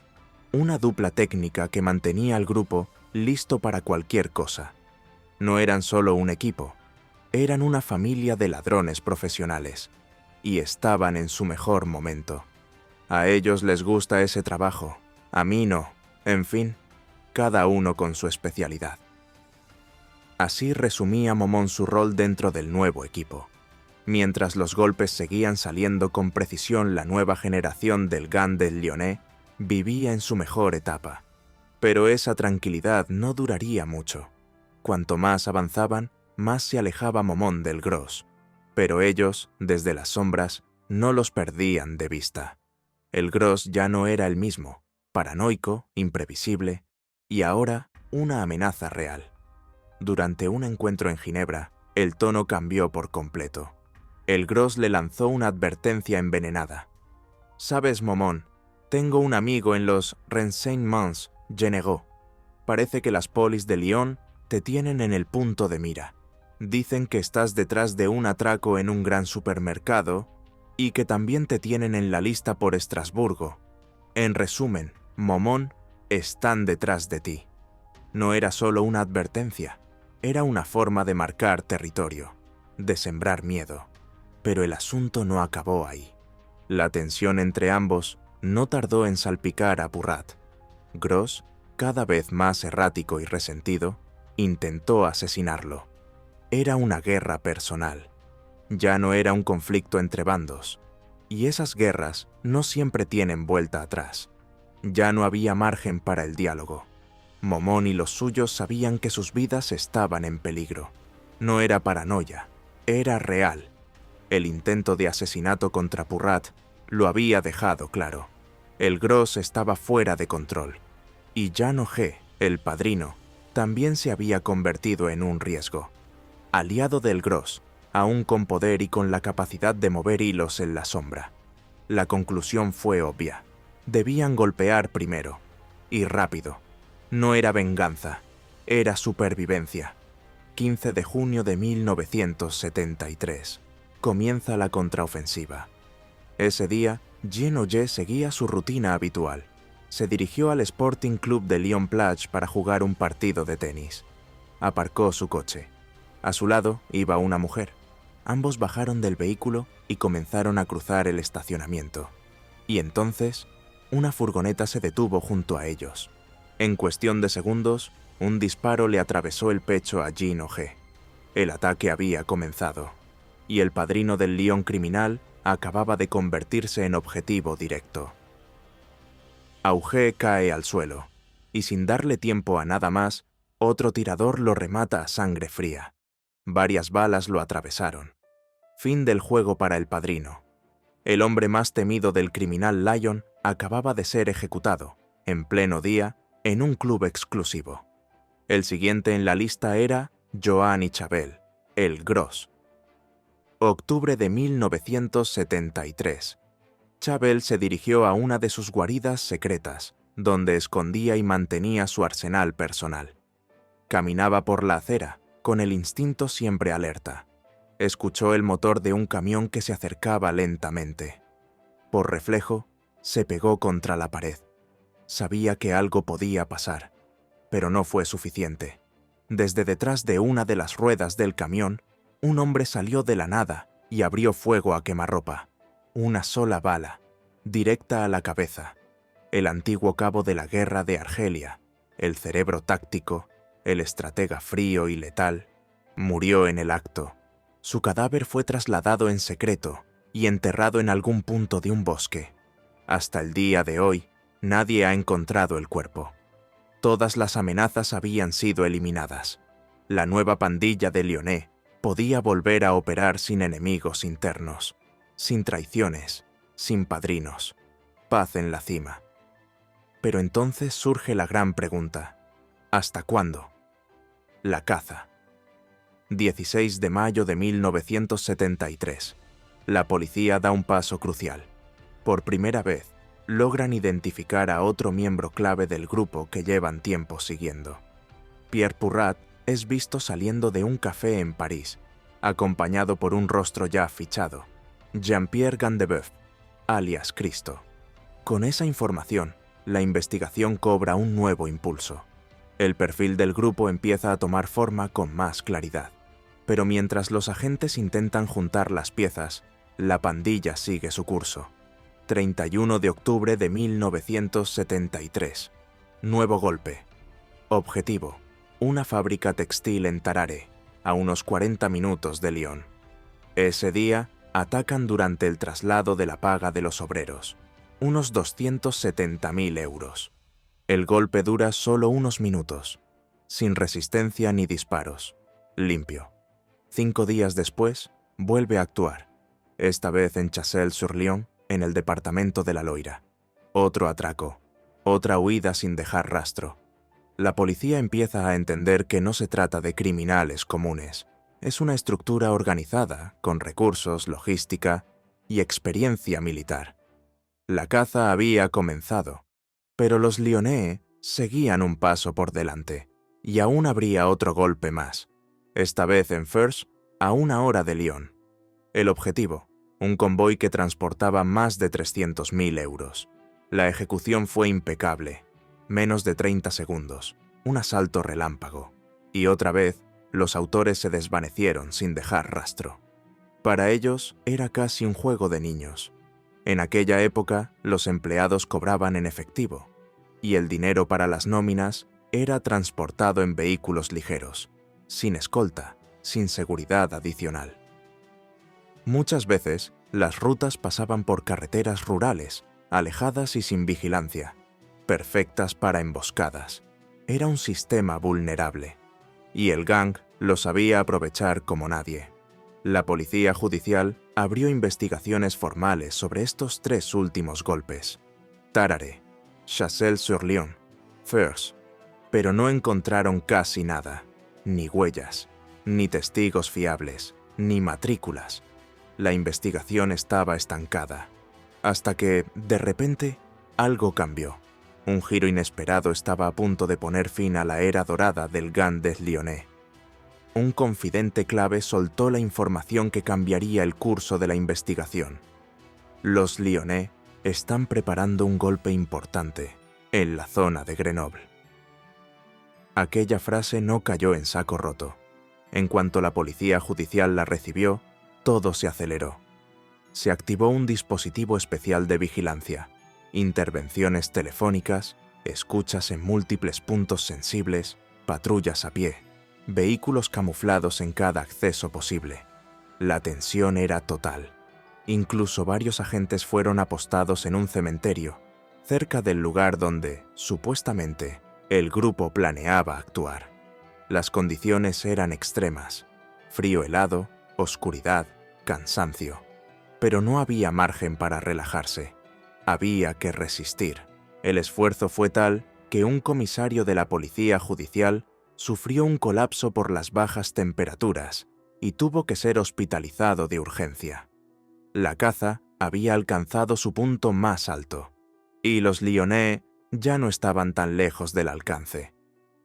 Una dupla técnica que mantenía al grupo listo para cualquier cosa. No eran solo un equipo, eran una familia de ladrones profesionales, y estaban en su mejor momento. A ellos les gusta ese trabajo, a mí no. En fin, cada uno con su especialidad. Así resumía Momon su rol dentro del nuevo equipo. Mientras los golpes seguían saliendo con precisión, la nueva generación del GAN del Lyonnais vivía en su mejor etapa. Pero esa tranquilidad no duraría mucho. Cuanto más avanzaban, más se alejaba Momon del Gross. Pero ellos, desde las sombras, no los perdían de vista. El Gross ya no era el mismo, paranoico, imprevisible, y ahora una amenaza real. Durante un encuentro en Ginebra, el tono cambió por completo. El Gross le lanzó una advertencia envenenada. «Sabes, Momon, tengo un amigo en los Renseignements Généraux. Parece que las polis de Lyon te tienen en el punto de mira. Dicen que estás detrás de un atraco en un gran supermercado y que también te tienen en la lista por Estrasburgo. En resumen, Momon, están detrás de ti». No era solo una advertencia, era una forma de marcar territorio, de sembrar miedo. Pero el asunto no acabó ahí. La tensión entre ambos no tardó en salpicar a Purrat. Gross, cada vez más errático y resentido, intentó asesinarlo. Era una guerra personal. Ya no era un conflicto entre bandos. Y esas guerras no siempre tienen vuelta atrás. Ya no había margen para el diálogo. Momon y los suyos sabían que sus vidas estaban en peligro. No era paranoia, era real. El intento de asesinato contra Purrat lo había dejado claro. El Gross estaba fuera de control. Y Jan Auger, el padrino, también se había convertido en un riesgo. Aliado del Gross, aún con poder y con la capacidad de mover hilos en la sombra. La conclusión fue obvia. Debían golpear primero. Y rápido. No era venganza, era supervivencia. 15 de junio de 1973. Comienza la contraofensiva. Ese día, Jean Auger seguía su rutina habitual. Se dirigió al Sporting Club de Lyon-Plage para jugar un partido de tenis. Aparcó su coche. A su lado iba una mujer. Ambos bajaron del vehículo y comenzaron a cruzar el estacionamiento. Y entonces, una furgoneta se detuvo junto a ellos. En cuestión de segundos, un disparo le atravesó el pecho a Jean Auger. El ataque había comenzado, y el padrino del Lyon criminal acababa de convertirse en objetivo directo. Auger cae al suelo, y sin darle tiempo a nada más, otro tirador lo remata a sangre fría. Varias balas lo atravesaron. Fin del juego para el padrino. El hombre más temido del criminal Lyon acababa de ser ejecutado, en pleno día, en un club exclusivo. El siguiente en la lista era Joanny Chabel, el Gross. Octubre de 1973. Chabel se dirigió a una de sus guaridas secretas, donde escondía y mantenía su arsenal personal. Caminaba por la acera, con el instinto siempre alerta. Escuchó el motor de un camión que se acercaba lentamente. Por reflejo, se pegó contra la pared. Sabía que algo podía pasar, pero no fue suficiente. Desde detrás de una de las ruedas del camión, un hombre salió de la nada y abrió fuego a quemarropa. Una sola bala, directa a la cabeza. El antiguo cabo de la guerra de Argelia, el cerebro táctico, el estratega frío y letal, murió en el acto. Su cadáver fue trasladado en secreto y enterrado en algún punto de un bosque. Hasta el día de hoy, nadie ha encontrado el cuerpo. Todas las amenazas habían sido eliminadas. La nueva pandilla de Lyonnais podía volver a operar sin enemigos internos, sin traiciones, sin padrinos. Paz en la cima. Pero entonces surge la gran pregunta: ¿hasta cuándo? La caza. 16 de mayo de 1973. La policía da un paso crucial. Por primera vez, logran identificar a otro miembro clave del grupo que llevan tiempo siguiendo. Pierre Purrat es visto saliendo de un café en París, acompañado por un rostro ya fichado, Jean-Pierre Gandebeuf, alias Cristo. Con esa información, la investigación cobra un nuevo impulso. El perfil del grupo empieza a tomar forma con más claridad. Pero mientras los agentes intentan juntar las piezas, la pandilla sigue su curso. 31 de octubre de 1973. Nuevo golpe. Objetivo: una fábrica textil en Tarare, a unos 40 minutos de Lyon. Ese día, atacan durante el traslado de la paga de los obreros, unos 270.000 euros. El golpe dura solo unos minutos, sin resistencia ni disparos, limpio. 5 días después, vuelve a actuar, esta vez en Chazelles-sur-Lyon, en el departamento de la Loira. Otro atraco, otra huida sin dejar rastro. La policía empieza a entender que no se trata de criminales comunes. Es una estructura organizada, con recursos, logística y experiencia militar. La caza había comenzado, pero los Lyonnais seguían un paso por delante, y aún habría otro golpe más, esta vez en Feurs, a 1 hora de Lyon. El objetivo: un convoy que transportaba más de 300.000 euros. La ejecución fue impecable. Menos de 30 segundos. Un asalto relámpago. Y otra vez, los autores se desvanecieron sin dejar rastro. Para ellos, era casi un juego de niños. En aquella época, los empleados cobraban en efectivo, y el dinero para las nóminas era transportado en vehículos ligeros, sin escolta, sin seguridad adicional. Muchas veces, las rutas pasaban por carreteras rurales, alejadas y sin vigilancia, perfectas para emboscadas. Era un sistema vulnerable, y el gang lo sabía aprovechar como nadie. La policía judicial abrió investigaciones formales sobre estos 3 últimos golpes: Tarare, Chazelles-sur-Lyon, Feurs, pero no encontraron casi nada, ni huellas, ni testigos fiables, ni matrículas. La investigación estaba estancada, hasta que, de repente, algo cambió. Un giro inesperado estaba a punto de poner fin a la era dorada del gang des Lyonnais. Un confidente clave soltó la información que cambiaría el curso de la investigación. Los Lyonnais están preparando un golpe importante en la zona de Grenoble. Aquella frase no cayó en saco roto. En cuanto la policía judicial la recibió, todo se aceleró. Se activó un dispositivo especial de vigilancia, intervenciones telefónicas, escuchas en múltiples puntos sensibles, patrullas a pie, vehículos camuflados en cada acceso posible. La tensión era total. Incluso varios agentes fueron apostados en un cementerio, cerca del lugar donde, supuestamente, el grupo planeaba actuar. Las condiciones eran extremas: frío helado, oscuridad, cansancio. Pero no había margen para relajarse. Había que resistir. El esfuerzo fue tal que un comisario de la policía judicial sufrió un colapso por las bajas temperaturas y tuvo que ser hospitalizado de urgencia. La caza había alcanzado su punto más alto, y los Lyonnais ya no estaban tan lejos del alcance.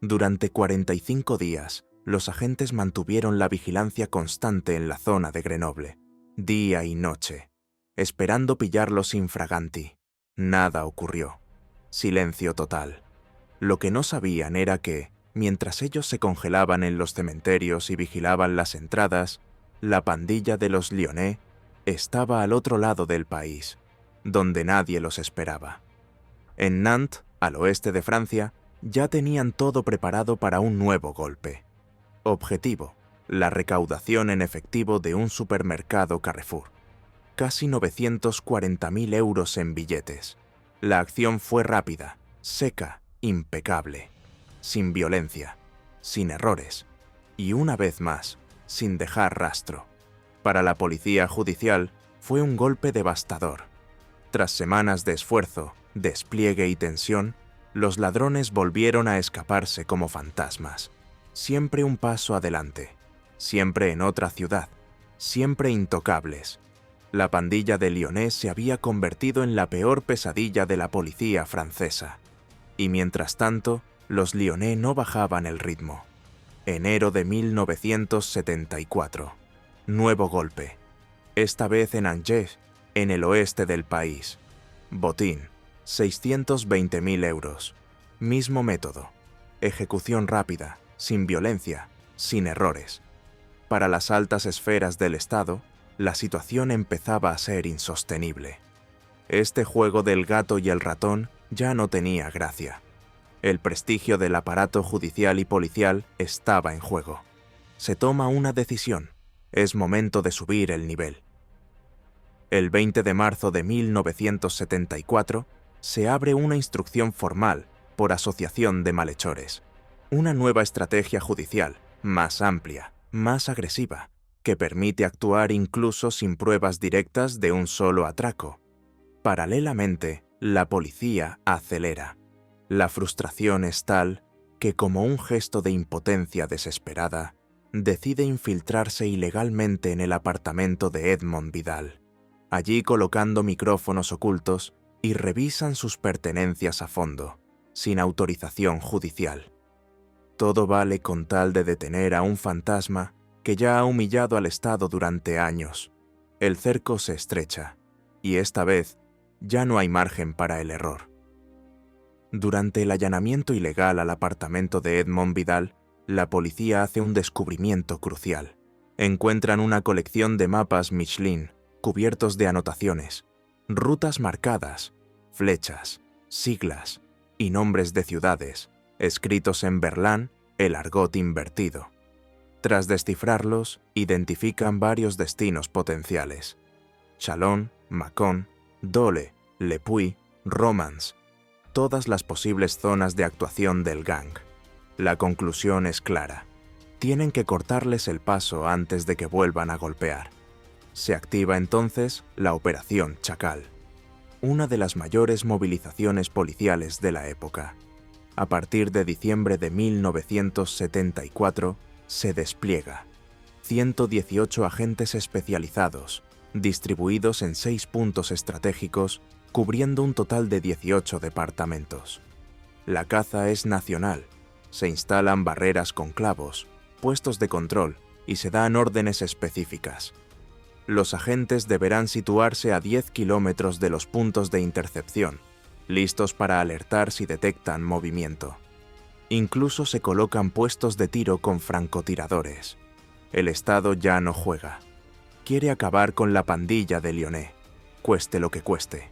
Durante 45 días, los agentes mantuvieron la vigilancia constante en la zona de Grenoble, día y noche, esperando pillarlos infraganti. Nada ocurrió. Silencio total. Lo que no sabían era que, mientras ellos se congelaban en los cementerios y vigilaban las entradas, la pandilla de los Lyonnais estaba al otro lado del país, donde nadie los esperaba. En Nantes, al oeste de Francia, ya tenían todo preparado para un nuevo golpe. Objetivo: la recaudación en efectivo de un supermercado Carrefour. Casi 940.000 euros en billetes. La acción fue rápida, seca, impecable. sin violencia, sin errores, y una vez más, sin dejar rastro. Para la policía judicial fue un golpe devastador. Tras semanas de esfuerzo, despliegue y tensión, los ladrones volvieron a escaparse como fantasmas. Siempre un paso adelante, siempre en otra ciudad, siempre intocables. La pandilla de Lyonnais se había convertido en la peor pesadilla de la policía francesa. Y mientras tanto, los Lyonnais no bajaban el ritmo. Enero de 1974. Nuevo golpe. Esta vez en Angers, en el oeste del país. Botín, 620.000 euros. Mismo método. Ejecución rápida, sin violencia, sin errores. Para las altas esferas del Estado, la situación empezaba a ser insostenible. Este juego del gato y el ratón ya no tenía gracia. El prestigio del aparato judicial y policial estaba en juego. Se toma una decisión. Es momento de subir el nivel. El 20 de marzo de 1974 se abre una instrucción formal por asociación de malhechores. Una nueva estrategia judicial, más amplia, más agresiva, que permite actuar incluso sin pruebas directas de un solo atraco. Paralelamente, la policía acelera. La frustración es tal que, como un gesto de impotencia desesperada, decide infiltrarse ilegalmente en el apartamento de Edmond Vidal. Allí colocando micrófonos ocultos y revisan sus pertenencias a fondo, sin autorización judicial. Todo vale con tal de detener a un fantasma que ya ha humillado al Estado durante años. El cerco se estrecha, y esta vez ya no hay margen para el error. Durante el allanamiento ilegal al apartamento de Edmond Vidal, la policía hace un descubrimiento crucial. Encuentran una colección de mapas Michelin, cubiertos de anotaciones, rutas marcadas, flechas, siglas y nombres de ciudades, escritos en Berlán, el argot invertido. Tras descifrarlos, identifican varios destinos potenciales: Chalon, Mâcon, Dole, Le Puy, Romans, todas las posibles zonas de actuación del gang. La conclusión es clara. Tienen que cortarles el paso antes de que vuelvan a golpear. Se activa entonces la Operación Chacal, una de las mayores movilizaciones policiales de la época. A partir de diciembre de 1974, se despliega 118 agentes especializados, distribuidos en 6 puntos estratégicos, cubriendo un total de 18 departamentos. La caza es nacional. Se instalan barreras con clavos, puestos de control y se dan órdenes específicas. Los agentes deberán situarse a 10 kilómetros de los puntos de intercepción, listos para alertar si detectan movimiento. Incluso se colocan puestos de tiro con francotiradores. El Estado ya no juega. Quiere acabar con la pandilla de Lyonnais, cueste lo que cueste.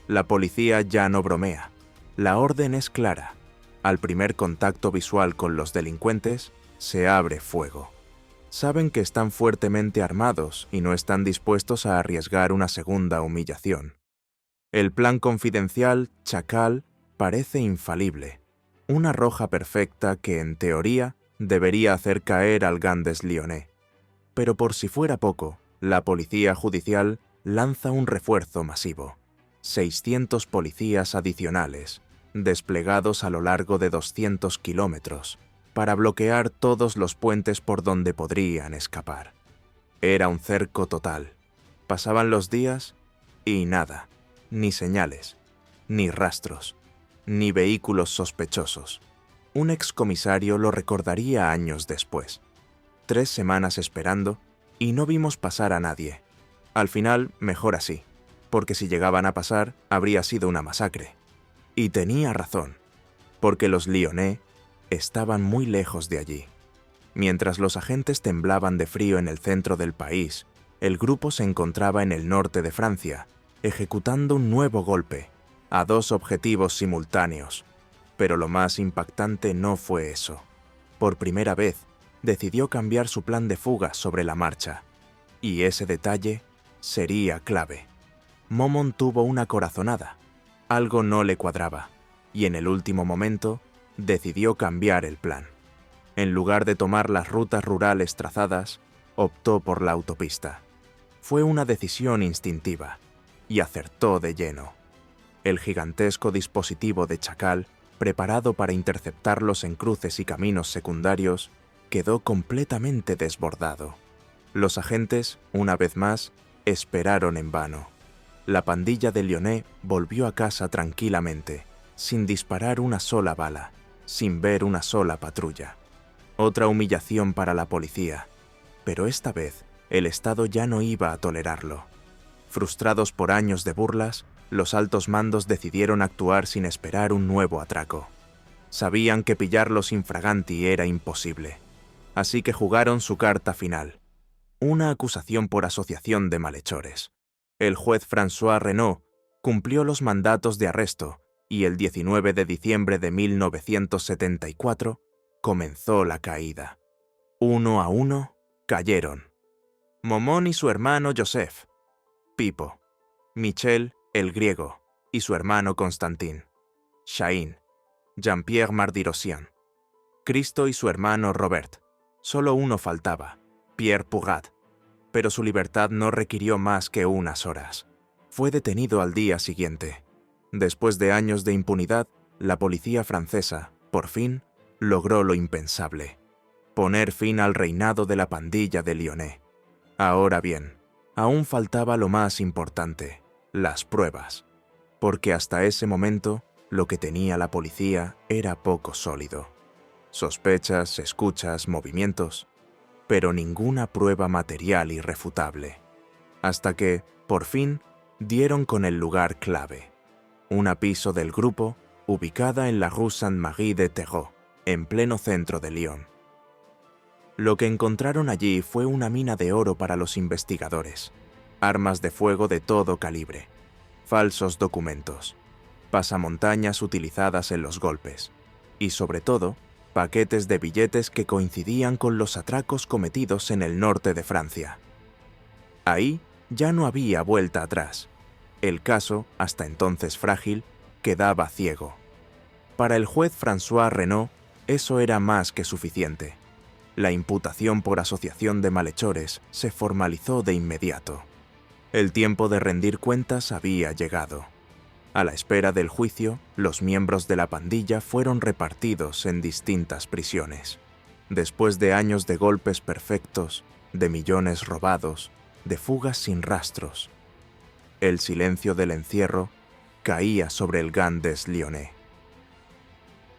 La policía ya no bromea. La orden es clara. Al primer contacto visual con los delincuentes, se abre fuego. Saben que están fuertemente armados y no están dispuestos a arriesgar una segunda humillación. El plan confidencial Chacal parece infalible. Una roja perfecta que, en teoría, debería hacer caer al Gandes Lyonnais. Pero por si fuera poco, la policía judicial lanza un refuerzo masivo. 600 policías adicionales, desplegados a lo largo de 200 kilómetros, para bloquear todos los puentes por donde podrían escapar. Era un cerco total. Pasaban los días y nada, ni señales, ni rastros, ni vehículos sospechosos. Un excomisario lo recordaría años después. 3 semanas esperando y no vimos pasar a nadie. Al final, mejor así, porque si llegaban a pasar, habría sido una masacre. Y tenía razón, porque los Lyonnais estaban muy lejos de allí. Mientras los agentes temblaban de frío en el centro del país, el grupo se encontraba en el norte de Francia, ejecutando un nuevo golpe, a 2 objetivos simultáneos. Pero lo más impactante no fue eso. Por primera vez, decidió cambiar su plan de fuga sobre la marcha. Y ese detalle sería clave. Momon tuvo una corazonada. Algo no le cuadraba, y en el último momento decidió cambiar el plan. En lugar de tomar las rutas rurales trazadas, optó por la autopista. Fue una decisión instintiva, y acertó de lleno. El gigantesco dispositivo de Chacal, preparado para interceptarlos en cruces y caminos secundarios, quedó completamente desbordado. Los agentes, una vez más, esperaron en vano. La pandilla de Lyonnais volvió a casa tranquilamente, sin disparar una sola bala, sin ver una sola patrulla. Otra humillación para la policía, pero esta vez el Estado ya no iba a tolerarlo. Frustrados por años de burlas, los altos mandos decidieron actuar sin esperar un nuevo atraco. Sabían que pillarlos infraganti era imposible, así que jugaron su carta final, una acusación por asociación de malhechores. El juez François Renaud cumplió los mandatos de arresto y el 19 de diciembre de 1974 comenzó la caída. Uno a uno cayeron. Momón y su hermano Joseph, Pipo, Michel el griego y su hermano Constantin, Shahin, Jean-Pierre Mardirosian, Cristo y su hermano Robert. Solo uno faltaba, Pierre Pugat, pero su libertad no requirió más que unas horas. Fue detenido al día siguiente. Después de años de impunidad, la policía francesa, por fin, logró lo impensable: poner fin al reinado de la pandilla de Lyonnais. Ahora bien, aún faltaba lo más importante: las pruebas, porque hasta ese momento lo que tenía la policía era poco sólido. Sospechas, escuchas, movimientos, pero ninguna prueba material irrefutable. Hasta que, por fin, dieron con el lugar clave: una piso del grupo ubicada en la rue Saint-Marie de Terreau, en pleno centro de Lyon. Lo que encontraron allí fue una mina de oro para los investigadores, armas de fuego de todo calibre, falsos documentos, pasamontañas utilizadas en los golpes y, sobre todo, paquetes de billetes que coincidían con los atracos cometidos en el norte de Francia. Ahí ya no había vuelta atrás. El caso, hasta entonces frágil, quedaba ciego. Para el juez François Renaud, eso era más que suficiente. La imputación por asociación de malhechores se formalizó de inmediato. El tiempo de rendir cuentas había llegado. A la espera del juicio, los miembros de la pandilla fueron repartidos en distintas prisiones. Después de años de golpes perfectos, de millones robados, de fugas sin rastros, el silencio del encierro caía sobre el Gang des Lyonnais.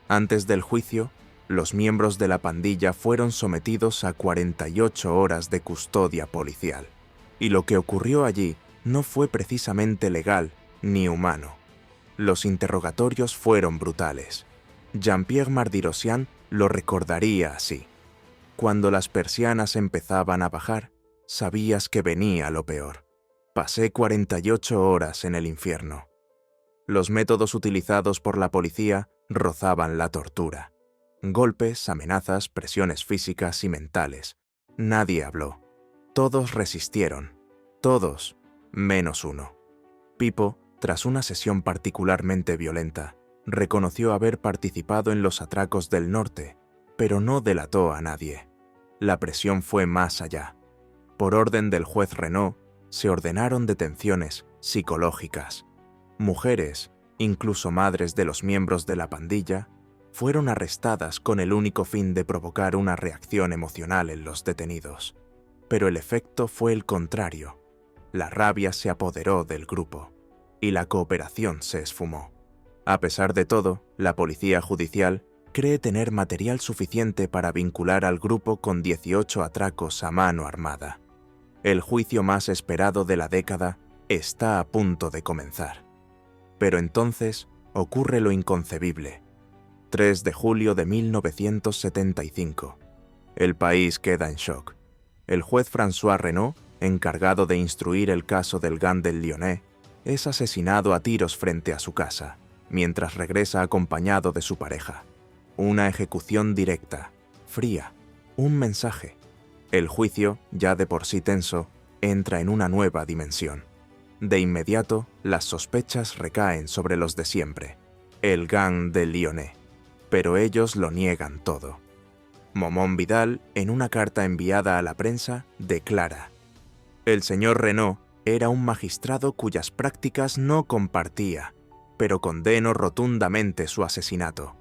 Antes del juicio, los miembros de la pandilla fueron sometidos a 48 horas de custodia policial. Y lo que ocurrió allí no fue precisamente legal ni humano. Los interrogatorios fueron brutales. Jean-Pierre Mardirosian lo recordaría así: cuando las persianas empezaban a bajar, sabías que venía lo peor. Pasé 48 horas en el infierno. Los métodos utilizados por la policía rozaban la tortura. Golpes, amenazas, presiones físicas y mentales. Nadie habló. Todos resistieron. Todos, menos uno. Pipo, tras una sesión particularmente violenta, reconoció haber participado en los atracos del norte, pero no delató a nadie. La presión fue más allá. Por orden del juez Renaud, se ordenaron detenciones psicológicas. Mujeres, incluso madres de los miembros de la pandilla, fueron arrestadas con el único fin de provocar una reacción emocional en los detenidos. Pero el efecto fue el contrario. La rabia se apoderó del grupo y la cooperación se esfumó. A pesar de todo, la policía judicial cree tener material suficiente para vincular al grupo con 18 atracos a mano armada. El juicio más esperado de la década está a punto de comenzar. Pero entonces ocurre lo inconcebible. 3 de julio de 1975. El país queda en shock. El juez François Renaud, encargado de instruir el caso del Gang del Lyonnais, es asesinado a tiros frente a su casa, mientras regresa acompañado de su pareja. Una ejecución directa, fría, un mensaje. El juicio, ya de por sí tenso, entra en una nueva dimensión. De inmediato, las sospechas recaen sobre los de siempre, el Gang del Lyonnais. pero ellos lo niegan todo. Momón Vidal, en una carta enviada a la prensa, declara: «El señor Renaud era un magistrado cuyas prácticas no compartía, pero condeno rotundamente su asesinato».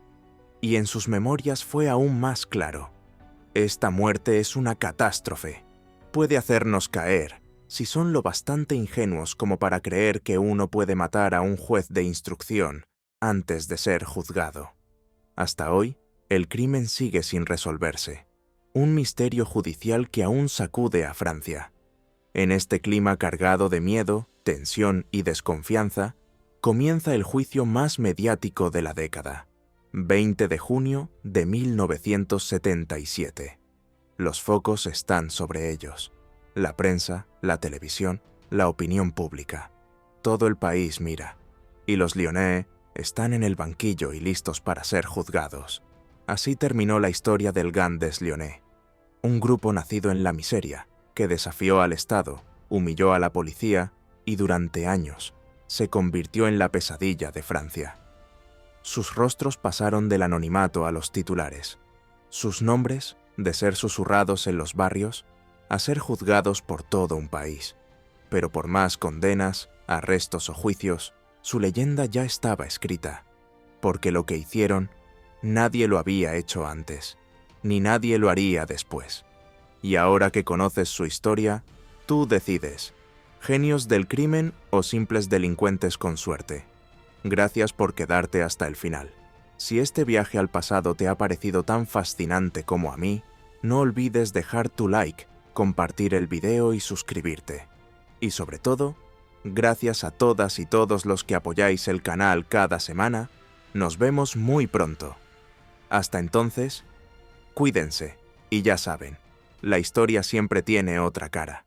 Y en sus memorias fue aún más claro: «Esta muerte es una catástrofe. Puede hacernos caer, si son lo bastante ingenuos como para creer que uno puede matar a un juez de instrucción antes de ser juzgado». Hasta hoy, el crimen sigue sin resolverse. Un misterio judicial que aún sacude a Francia. En este clima cargado de miedo, tensión y desconfianza, comienza el juicio más mediático de la década. 20 de junio de 1977. Los focos están sobre ellos. La prensa, la televisión, la opinión pública. Todo el país mira. Y los lyonnais están en el banquillo y listos para ser juzgados. Así terminó la historia del Gang des Lyonnais. Un grupo nacido en la miseria, que desafió al Estado, humilló a la policía y durante años se convirtió en la pesadilla de Francia. Sus rostros pasaron del anonimato a los titulares. Sus nombres, de ser susurrados en los barrios, a ser juzgados por todo un país. Pero por más condenas, arrestos o juicios, su leyenda ya estaba escrita, porque lo que hicieron, nadie lo había hecho antes, ni nadie lo haría después. Y ahora que conoces su historia, tú decides, genios del crimen o simples delincuentes con suerte. Gracias por quedarte hasta el final. Si este viaje al pasado te ha parecido tan fascinante como a mí, no olvides dejar tu like, compartir el video y suscribirte. Y sobre todo, gracias a todas y todos los que apoyáis el canal cada semana, nos vemos muy pronto. Hasta entonces, cuídense, y ya saben, la historia siempre tiene otra cara.